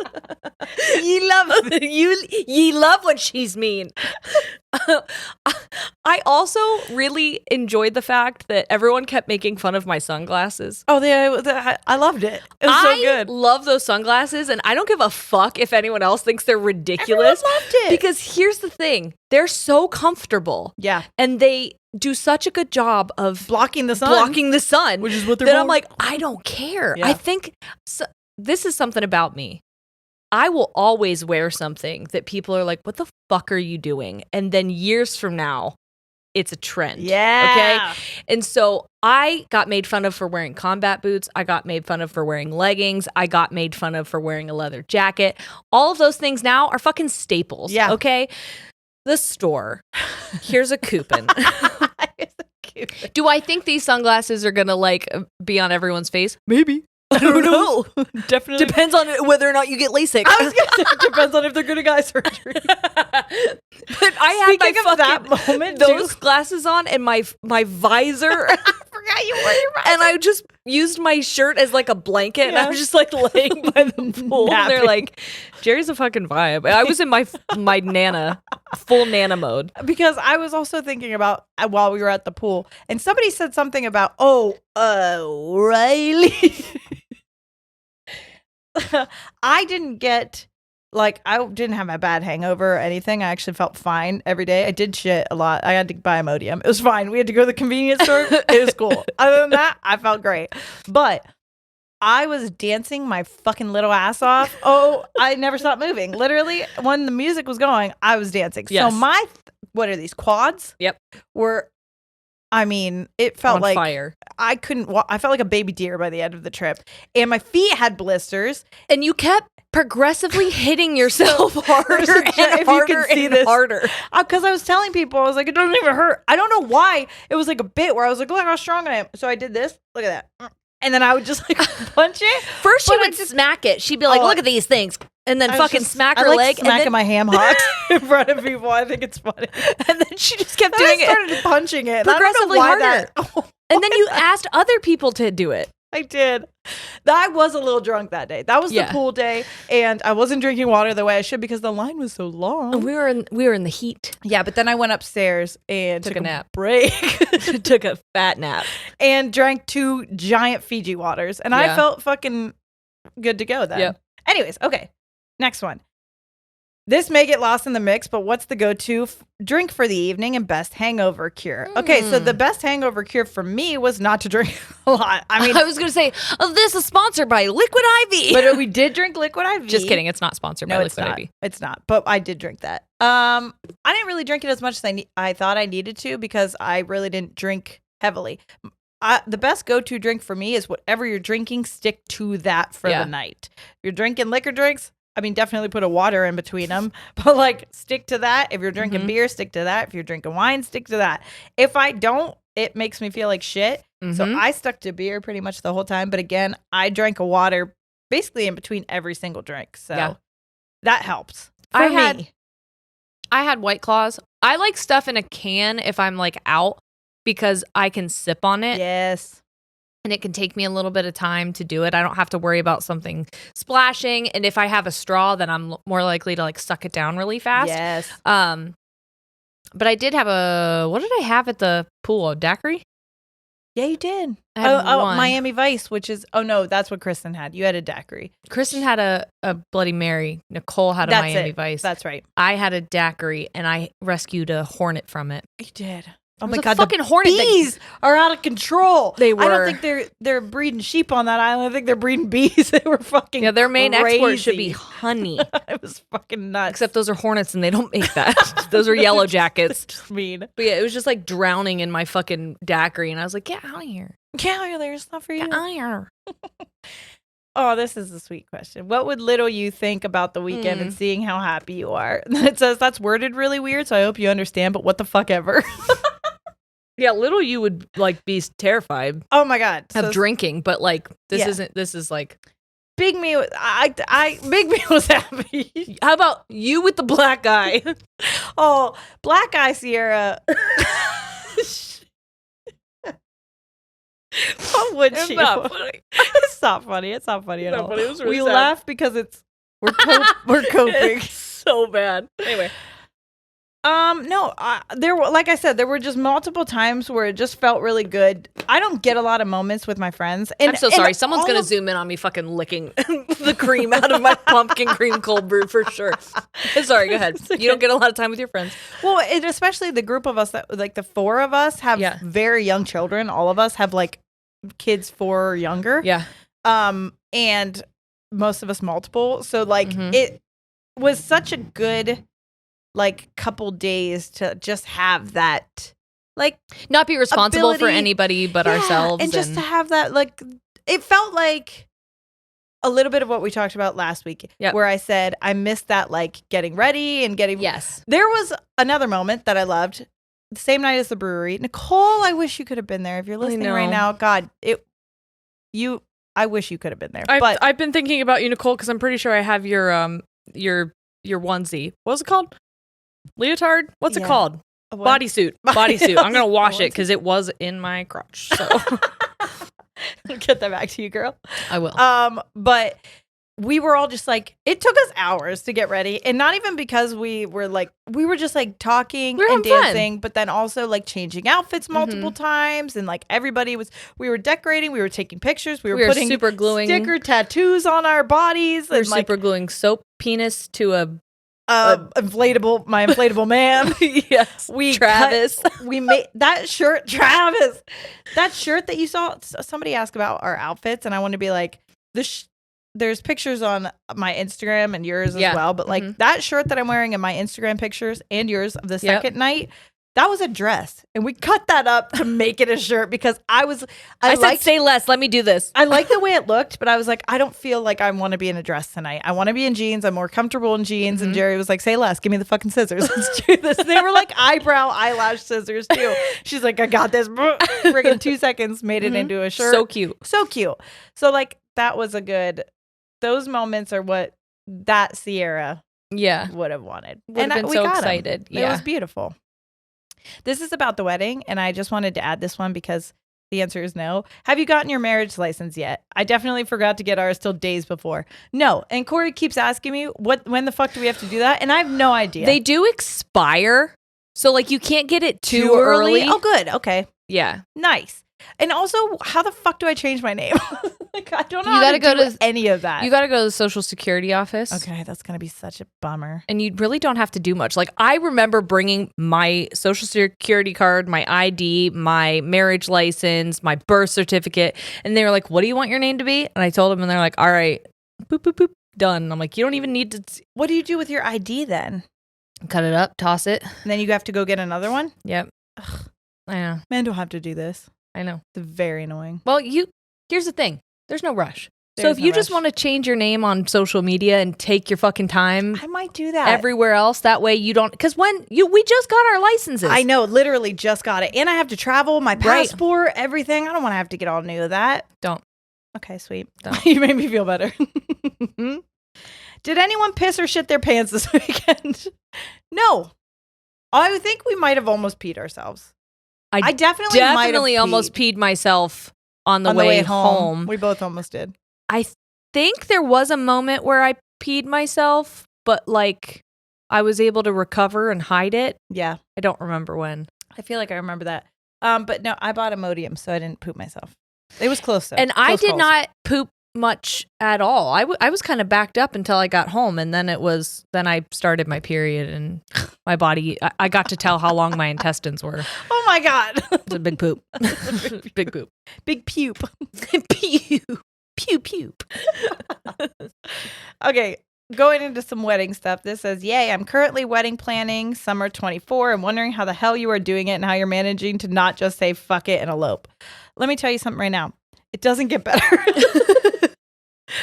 Ye love it. Ye love when she's mean. I also really enjoyed the fact that everyone kept making fun of my sunglasses. Oh, I loved it. It was so good. I love those sunglasses, and I don't give a fuck if anyone else thinks they're ridiculous. Everyone loved it. Because here's the thing. They're so comfortable. Yeah. And they do such a good job of blocking the sun. Which is what they're I'm like, I don't care. Yeah. I think this is something about me. I will always wear something that people are like, what the fuck are you doing? And then years from now, it's a trend. Yeah. Okay. And so I got made fun of for wearing combat boots. I got made fun of for wearing leggings. I got made fun of for wearing a leather jacket. All of those things now are fucking staples. Yeah. Okay. The store. Here's a coupon. Do I think these sunglasses are going to like be on everyone's face? Maybe. I don't know. Definitely. Depends on whether or not you get LASIK. I was going to say, depends on if they're good at eye surgery. But I had that moment, those glasses on and my visor. I forgot you wore your visor. And I just used my shirt as like a blanket, and I was just like laying by the pool. And they're like, Jerry's a fucking vibe. And I was in my full Nana mode. Because I was also thinking about while we were at the pool, and somebody said something about, Riley. I didn't have a bad hangover or anything. I actually felt fine every day. I did shit a lot. I had to buy Imodium. It was fine. We had to go to the convenience store. It was cool. Other than that, I felt great. But I was dancing my fucking little ass off. I never stopped moving. Literally, when the music was going, I was dancing. Yes. So what are these, quads? Yep. It felt on like fire. I couldn't walk. I felt like a baby deer by the end of the trip. And my feet had blisters. And you kept progressively hitting yourself harder and harder. Because I was telling people, I was like, it doesn't even hurt. I don't know why. It was like a bit where I was like, look how strong I am. So I did this. Look at that. And then I would just like punch it. First she would smack it. She'd be like, look at these things. And then fucking smack her leg. Smacking my ham hocks in front of people. I think it's funny. And then she just kept doing it. I started punching it. Progressively harder. And then you asked other people to do it. I did. I was a little drunk that day. That was the pool day, and I wasn't drinking water the way I should because the line was so long. And we were in the heat. Yeah, but then I went upstairs and took a nap. Break. Took a fat nap. And drank 2 giant Fiji waters, and I felt fucking good to go then. Yep. Anyways, okay. Next one. This may get lost in the mix, but what's the go-to drink for the evening and best hangover cure? Okay, so the best hangover cure for me was not to drink a lot. I mean, I was going to say, this is sponsored by Liquid IV. But we did drink Liquid IV. Just kidding. It's not sponsored by Liquid IV. It's not, but I did drink that. I didn't really drink it as much as I thought I needed to because I really didn't drink heavily. The best go-to drink for me is whatever you're drinking, stick to that for the night. If you're drinking liquor drinks, I mean, definitely put a water in between them, but like stick to that. If you're drinking beer, stick to that. If you're drinking wine, stick to that. If I don't, it makes me feel like shit. So I stuck to beer pretty much the whole time. But again, I drank a water basically in between every single drink. So that helps for me. I had White Claws. I like stuff in a can if I'm like out because I can sip on it. Yes. And it can take me a little bit of time to do it. I don't have to worry about something splashing. And if I have a straw, then I'm more likely to like suck it down really fast. Yes. But I did have what did I have at the pool? A daiquiri? Yeah, you did. Miami Vice, which is, no, that's what Kristen had. You had a daiquiri. Kristen had a Bloody Mary. Nicole had a Miami Vice. That's right. I had a daiquiri and I rescued a hornet from it. You did. Oh my God, fucking hornet. Bees are out of control. They were. I don't think they're breeding sheep on that island. I think they're breeding bees. They were fucking their main export should be honey. It was fucking nuts. Except those are hornets and they don't make that. Those are yellow jackets. Just mean. But yeah, it was just like drowning in my fucking daiquiri and I was like, get out of here. Get out of there. It's not for you. Get out of here. Oh, this is a sweet question. What would little you think about the weekend and seeing how happy you are? It says that's worded really weird, so I hope you understand, but what the fuck ever. Yeah, little you would like be terrified. Oh my God, of drinking, but like this isn't. This is like Big Me. Big Me was happy. How about you with the black eye? Oh, black eye Sierra. What would she? Not funny. It's not funny. It's not funny at all. Funny. It was really we sad. laugh because we're coping. It's so bad. Anyway. No, there were, like I said, there were just multiple times where it just felt really good. I don't get a lot of moments with my friends. And I'm so sorry. Someone's going to zoom in on me fucking licking the cream out of my pumpkin cream cold brew for sure. Sorry, go ahead. You don't get a lot of time with your friends. Well, especially the group of us that like the 4 of us have very young children. All of us have like kids 4 or younger. Yeah. And most of us multiple. So like it was such a good like couple days to just have that, like, not be responsible for anybody but ourselves, and just to have that, like, it felt like a little bit of what we talked about last week, where I said I missed that, like, getting ready and getting. Yes, there was another moment that I loved. The same night as the brewery, Nicole. I wish you could have been there. If you're listening right now, God, I wish you could have been there. But I've been thinking about you, Nicole, because I'm pretty sure I have your onesie. What was it called? Leotard? What's it called? Bodysuit. Bodysuit. I'm gonna wash it because it was in my crotch. So I'll get that back to you, girl. I will. But we were all just like, it took us hours to get ready, and not even because we were just like talking and dancing, fun. But then also like changing outfits multiple times, and like we were decorating, we were taking pictures, we were putting super gluing sticker tattoos on our bodies, we were super gluing soap penis to a my inflatable man. Yes. Travis. We made that shirt, Travis. That shirt that you saw, somebody asked about our outfits, and I want to be like, there's pictures on my Instagram and yours as well, but like that shirt that I'm wearing in my Instagram pictures and yours of the second night, that was a dress, and we cut that up to make it a shirt because I said, say less. Let me do this. I like the way it looked, but I was like, I don't feel like I want to be in a dress tonight. I want to be in jeans. I'm more comfortable in jeans. And Jerry was like, say less. Give me the fucking scissors. Let's do this. They were like eyelash scissors too. She's like, I got this. Friggin' 2 seconds made it into a shirt. So cute. So cute. So like that was those moments are what that Sierra would have wanted. Would have been so excited. Yeah. It was beautiful. This is about the wedding, and I just wanted to add this one because The answer is no. Have you gotten your marriage license yet? I definitely forgot to get ours till days before. No. And Corey keeps asking me, when the fuck do we have to do that? And I have no idea. They do expire. So like you can't get it too early. Oh, good. Okay. Yeah. Nice. And also, how the fuck do I change my name? Like, I don't know you how to go do any of that. You got to go to the Social Security office. Okay, that's going to be such a bummer. And you really don't have to do much. Like, I remember bringing my Social Security card, my ID, my marriage license, my birth certificate. And they were like, what do you want your name to be? And I told them, and they're like, all right, boop, boop, boop, done. And I'm like, you don't even need to. What do you do with your ID then? Cut it up, toss it. And then you have to go get another one? Yep. Ugh. I know. Men don't have to do this. I know. It's very annoying. Well, here's the thing. There's no rush. So if you just want to change your name on social media and take your fucking time, I might do that everywhere else. That way you don't, because we just got our licenses. I know, literally just got it. And I have to travel, my passport, everything. I don't want to have to get all new of that. Don't. Okay, sweet. Don't. You made me feel better. Did anyone piss or shit their pants this weekend? No. I think we might have almost peed ourselves. I definitely almost peed myself on the way home. We both almost did. I think there was a moment where I peed myself, but like I was able to recover and hide it. Yeah. I don't remember when. I feel like I remember that. But no, I bought Imodium, so I didn't poop myself. It was close though. And I did not poop much at all. I was kind of backed up until I got home, and then I started my period, and my body, I got to tell how long my intestines were. Oh my God. It's a big poop. Big poop. Big pupe. Pew. Pew pew. Okay, going into some wedding stuff. This says, yay, I'm currently wedding planning summer 24 and wondering how the hell you are doing it and how you're managing to not just say fuck it and elope. Let me tell you something right now. It doesn't get better.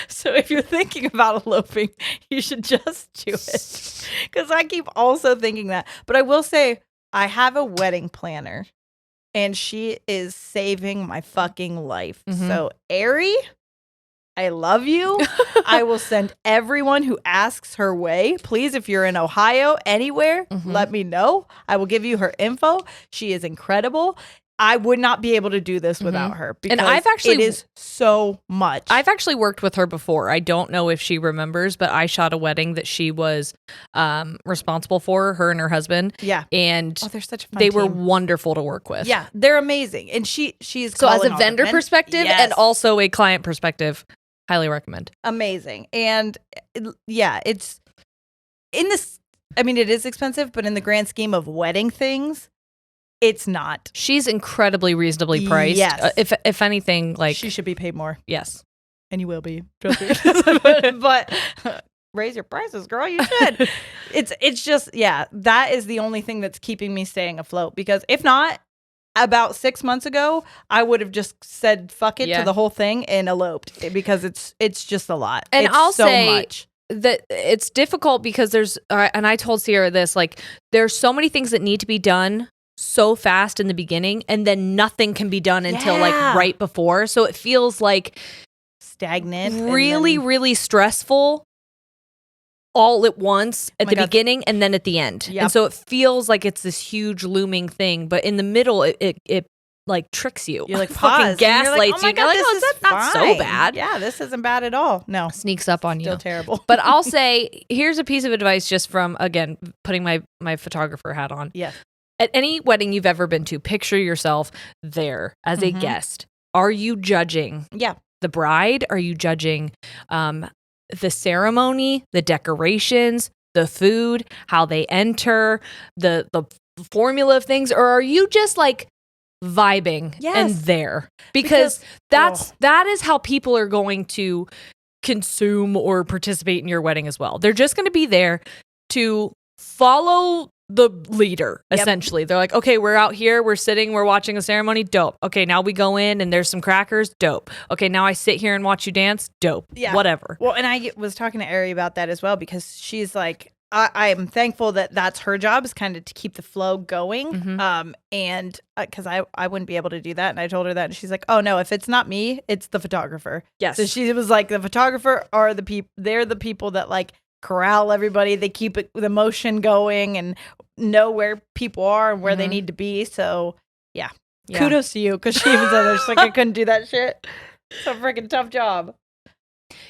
So if you're thinking about eloping, you should just do it. Because I keep also thinking that. But I will say, I have a wedding planner, and she is saving my fucking life. Mm-hmm. So, Ari, I love you. I will send everyone who asks her way. Please, if you're in Ohio, anywhere, let me know. I will give you her info. She is incredible. I would not be able to do this without her, because it is so much. I've actually worked with her before. I don't know if she remembers, but I shot a wedding that she was responsible for, her and her husband. Yeah. And they're such a fun team. They were wonderful to work with. Yeah, they're amazing. And she's so as a vendor perspective and also a client perspective, highly recommend. Amazing. And yeah, it's in this, I mean, it is expensive, but in the grand scheme of wedding things, it's not. She's incredibly reasonably priced. Yes. If anything, like she should be paid more. Yes. And you will be. Trust me. but raise your prices, girl. You should. It's just, yeah, that is the only thing that's keeping me staying afloat. Because if not, about 6 months ago, I would have just said fuck it to the whole thing and eloped, because it's just a lot. And it's I'll so say much. That it's difficult because there's, and I told Ciara this, like there's so many things that need to be done so fast in the beginning, and then nothing can be done until like right before. So it feels like stagnant, really stressful all at once at the beginning and then at the end. Yep. And so it feels like it's this huge looming thing, but in the middle it like tricks you. You're like fucking gaslights you. You're like, oh, that's not so bad. Yeah, this isn't bad at all. No. Sneaks up on you. Still terrible. But I'll say, here's a piece of advice just from, again, putting my photographer hat on. Yeah. At any wedding you've ever been to, picture yourself there as a guest. Are you judging the bride? Are you judging the ceremony, the decorations, the food, how they enter, the formula of things? Or are you just like vibing and there? Because that is how people are going to consume or participate in your wedding as well. They're just going to be there to follow the leader, essentially. They're like, okay, we're out here, we're sitting, we're watching a ceremony, dope. Okay, now we go in and there's some crackers, dope. Okay, now I sit here and watch you dance, dope. Yeah. Whatever. Well, and I was talking to Ari about that as well, because she's like, I am thankful that that's her job, is kind of to keep the flow going. And because I wouldn't be able to do that. And I told her that, and she's like, oh no, if it's not me, it's the photographer. Yes. So she was like, the photographer are the people, they're the people that like corral everybody. They keep the motion going and know where people are and where they need to be. So yeah, kudos to you, because she even said that. She's like, I couldn't do that shit. It's a freaking tough job.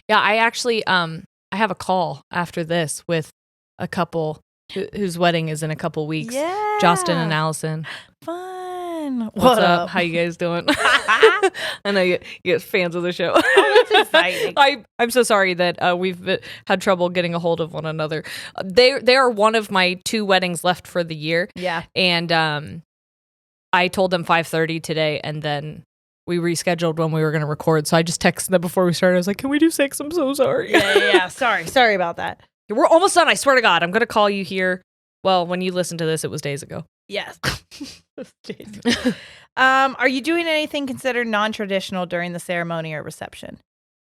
Yeah, I actually, I have a call after this with a couple whose wedding is in a couple weeks. Yeah. Justin and Allison. Fun. What's up? How you guys doing? I know you get fans of the show. Oh, that's exciting. I'm so sorry that we've had trouble getting a hold of one another. They are one of my 2 weddings left for the year. Yeah. And I told them 5:30 today, and then we rescheduled when we were going to record. So I just texted them before we started. I was like, can we do 6? I'm so sorry. Yeah. Sorry about that. We're almost done. I swear to God. I'm going to call you here. Well, when you listen to this, it was days ago. Yes. Are you doing anything considered non-traditional during the ceremony or reception?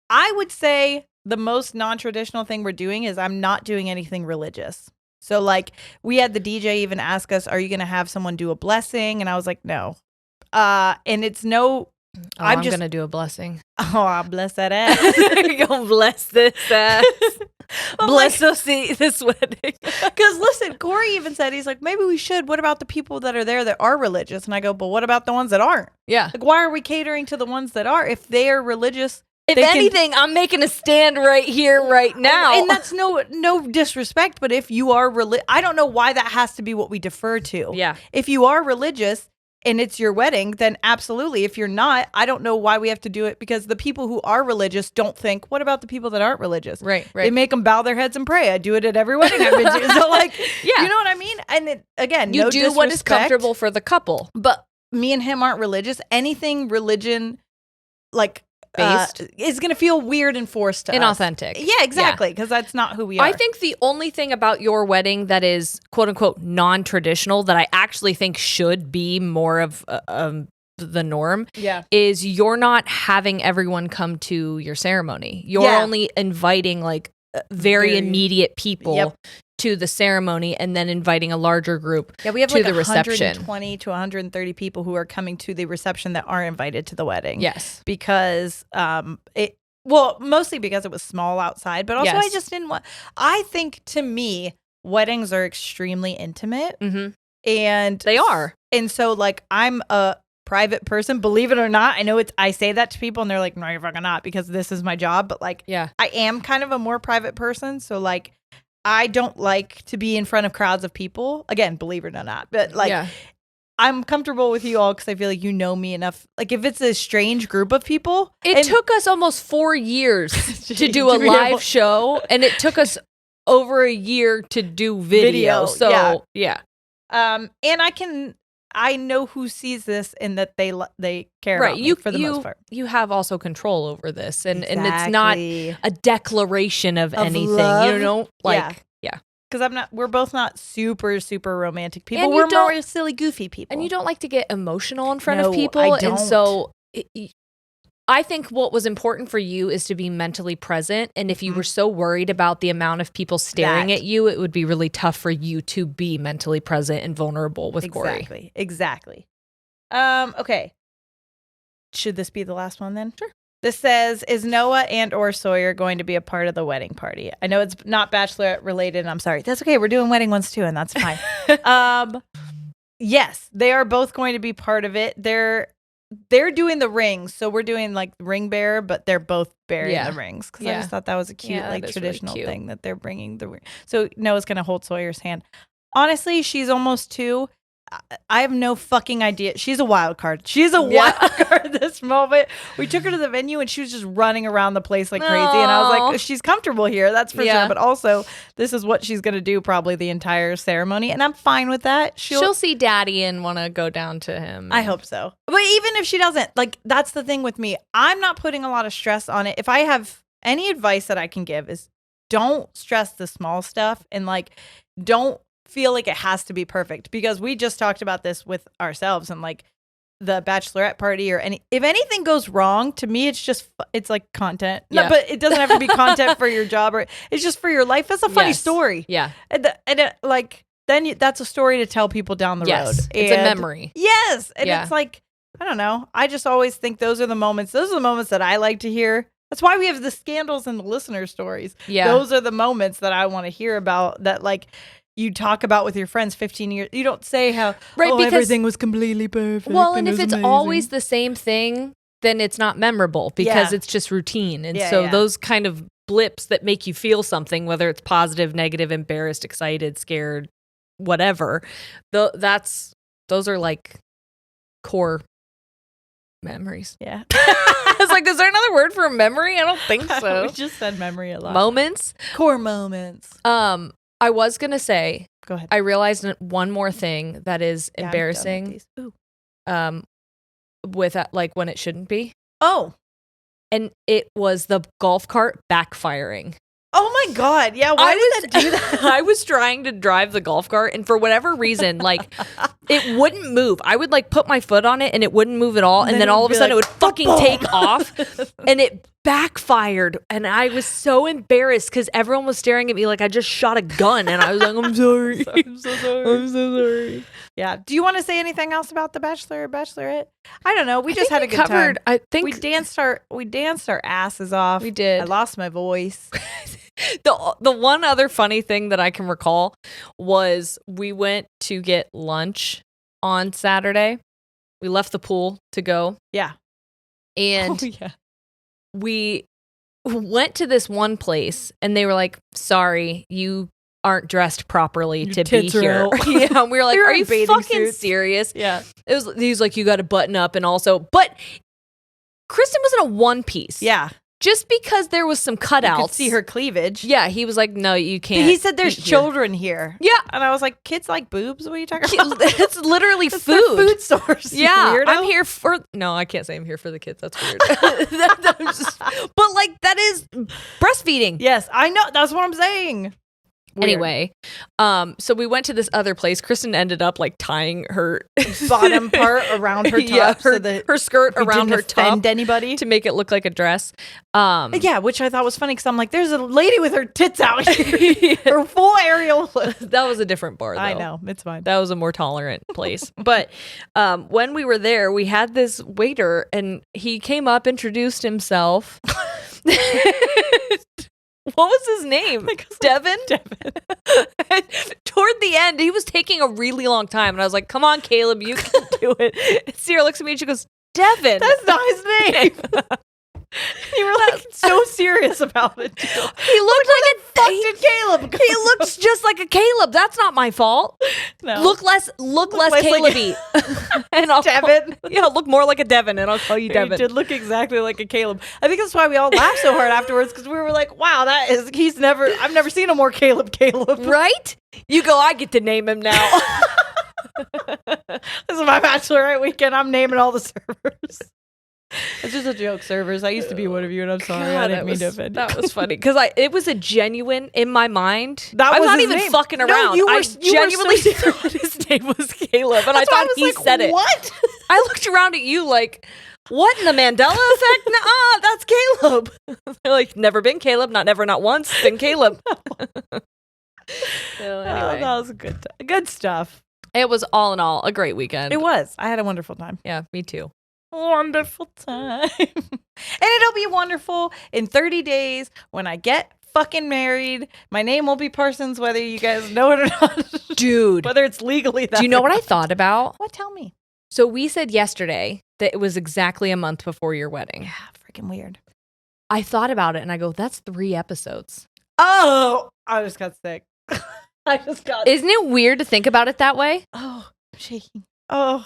I would say the most non-traditional thing we're doing is I'm not doing anything religious. So like we had the DJ even ask us, are you going to have someone do a blessing? And I was like, no. And it's no... I'm just going to do a blessing. Oh, I'll bless that ass. You're going to bless this ass. Bless us this wedding. Because listen, Corey even said, he's like, maybe we should. What about the people that are there that are religious? And I go, but what about the ones that aren't? Yeah. Like, why are we catering to the ones that are? If they are religious... If anything, I'm making a stand right here, right now. And that's no disrespect, but if you are I don't know why that has to be what we defer to. Yeah. If you are religious and it's your wedding, then absolutely. If you're not, I don't know why we have to do it, because the people who are religious don't think, what about the people that aren't religious? Right. They make them bow their heads and pray. I do it at every wedding I've been to. So like, yeah. You know what I mean? And again, you do what is comfortable for the couple. But me and him aren't religious. Anything religion, like, based is going to feel weird and forced to inauthentic. Yeah, exactly, because that's not who we are. I think the only thing about your wedding that is quote unquote non-traditional that I actually think should be more of the norm is you're not having everyone come to your ceremony. You're only inviting like very immediate people to the ceremony, and then inviting a larger group we have to like the reception. 120 to 130 people who are coming to the reception that are invited to the wedding. Yes. Because mostly because it was small outside, but also I just didn't want, I think to me, weddings are extremely intimate. Mm-hmm. And they are. And so like I'm a private person, believe it or not. I know I say that to people and they're like, no, you're fucking not, because this is my job. But like, I am kind of a more private person. So like, I don't like to be in front of crowds of people. Again, believe it or not. But like, I'm comfortable with you all because I feel like you know me enough. Like if it's a strange group of people. It took us almost 4 years to do a live show. And it took us over a year to do video. So yeah. And I know who sees this and that they care about me for the most part. You have also control over this, and it's not a declaration of anything, love. You know, like because we're both not super romantic people. And we're more silly, goofy people, and you don't like to get emotional in front of people. I don't. And so I think what was important for you is to be mentally present. And if you were so worried about the amount of people staring at you, it would be really tough for you to be mentally present and vulnerable with Corey. Exactly. Okay. Should this be the last one then? Sure. This says, is Noah and or Sawyer going to be a part of the wedding party? I know it's not bachelorette related. And I'm sorry. That's okay. We're doing wedding ones too, and that's fine. Yes, they are both going to be part of it. They're doing the rings, so we're doing like ring bearer, but they're both bearing the rings, because I just thought that was a cute, traditional really thing that they're bringing the ring. So Noah's gonna hold Sawyer's hand. Honestly, she's almost 2. I have no fucking idea. She's a wild card. She's a wild card this moment. We took her to the venue and she was just running around the place like crazy. And I was like, she's comfortable here. That's for sure. But also, this is what she's going to do probably the entire ceremony. And I'm fine with that. She'll see daddy and want to go down to him. I hope so. But even if she doesn't, like, that's the thing with me. I'm not putting a lot of stress on it. If I have any advice that I can give is don't stress the small stuff, and like, don't feel like it has to be perfect, because we just talked about this with ourselves, and like the bachelorette party or if anything goes wrong, to me it's like content. No, but it doesn't have to be content for your job, or it's just for your life. It's a funny story. And then that's a story to tell people down the road. It's a memory. Yes. And it's like, I don't know, I just always think those are the moments that I like to hear. That's why we have the scandals and the listener stories. Those are the moments that I want to hear about, that like you talk about with your friends 15 years. You don't say how everything was completely perfect. Well, and if it's always the same thing, then it's not memorable because it's just routine. And those kind of blips that make you feel something, whether it's positive, negative, embarrassed, excited, scared, whatever, those are like core memories. Yeah. I was like, is there another word for memory? I don't think so. We just said memory a lot. Moments. Core moments. I was going to say, go ahead. I realized one more thing that is embarrassing. With like when it shouldn't be. Oh. And it was the golf cart backfiring. Oh my God. Yeah. Why did that do that? I was trying to drive the golf cart and for whatever reason, like it wouldn't move. I would like put my foot on it and it wouldn't move at all. And then all of a sudden it would fucking take off and it backfired. And I was so embarrassed because everyone was staring at me like I just shot a gun. And I was like, I'm sorry. I'm so sorry. Yeah. Do you want to say anything else about The Bachelor or Bachelorette? I don't know. We just had a good time. I think we danced our asses off. We did. I lost my voice. The one other funny thing that I can recall was we went to get lunch on Saturday. We left the pool to go. Yeah. And we went to this one place and they were like, sorry, you aren't dressed properly to be here. Yeah, and we were like, are you fucking serious? Yeah. He was like, you got to button up and also, but Kristen was in a one piece. Yeah. Just because there was some cutouts. You could see her cleavage. Yeah, he was like, no, you can't. He said there's children here. Yeah. And I was like, kids like boobs? What are you talking about? It's literally food. Food source. Yeah. Weirdo. I'm here for, no, I can't say I'm here for the kids. That's weird. But like, that is breastfeeding. Yes, I know. That's what I'm saying. Weird. Anyway, so we went to this other place. Kristen ended up like tying her bottom part around her top, her skirt around her top, anybody to make it look like a dress. Yeah, which I thought was funny because I'm like, there's a lady with her tits out here, her full aerial. That was a different bar, though. I know, it's fine. That was a more tolerant place. But when we were there, we had this waiter, and he came up, introduced himself. What was his name? Devin? Devin. Toward the end, he was taking a really long time. And I was like, come on, Caleb, you can do it. And Sierra looks at me and she goes, Devin. That's not his name. You were like so serious about it. He looked like a fucking Caleb. He looks just like a Caleb. That's not my fault. No. Look less Caleb-y. And I'll Devin. Look more like a Devin, and I'll call you Devin. He did look exactly like a Caleb. I think that's why we all laughed so hard afterwards because we were like, "Wow, I've never seen a more Caleb." Right? You go. I get to name him now. This is my Bachelorette weekend. I'm naming all the servers. It's just a joke, servers. I used to be one of you, and I'm sorry. I didn't mean to offend you. That was funny because it was a genuine in my mind. I'm not even name. fucking around. No, I genuinely thought his name was Caleb, and I thought he said it. What? I looked around at you like, what in the Mandela effect? Nuh-uh, that's Caleb. They're like, never been Caleb, not never, not once, been Caleb. So anyway, that was good stuff. It was all in all a great weekend. It was. I had a wonderful time. Yeah, me too. Wonderful time. And it'll be wonderful in 30 days when I get fucking married. My name will be Parsons, whether you guys know it or not. Dude. Whether it's legally that. Do you know what I thought about? What? Tell me. So we said yesterday that it was exactly a month before your wedding. Yeah, freaking weird. I thought about it and I go, that's 3 episodes. Oh, I just got sick. Isn't it weird to think about it that way? Oh, I'm shaking. Oh,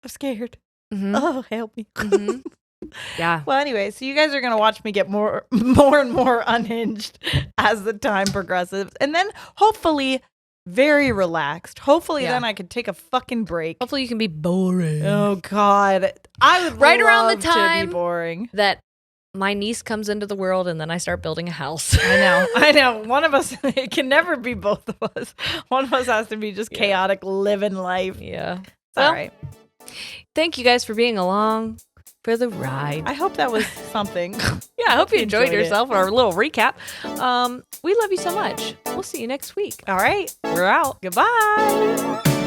I'm scared. Mm-hmm. Oh, help me. Mm-hmm. Yeah. Well, anyway, so you guys are going to watch me get more and more unhinged as the time progresses. And then hopefully very relaxed. Hopefully then I could take a fucking break. Hopefully you can be boring. Oh, God. I would right love around the time to be boring. That my niece comes into the world and then I start building a house. I know. One of us, it can never be both of us. One of us has to be just chaotic living life. Yeah. It's all right. Thank you guys for being along for the ride. I hope that was something. Yeah, I hope you enjoyed yourself with our little recap. We love you so much. We'll see you next week. All right. We're out. Goodbye.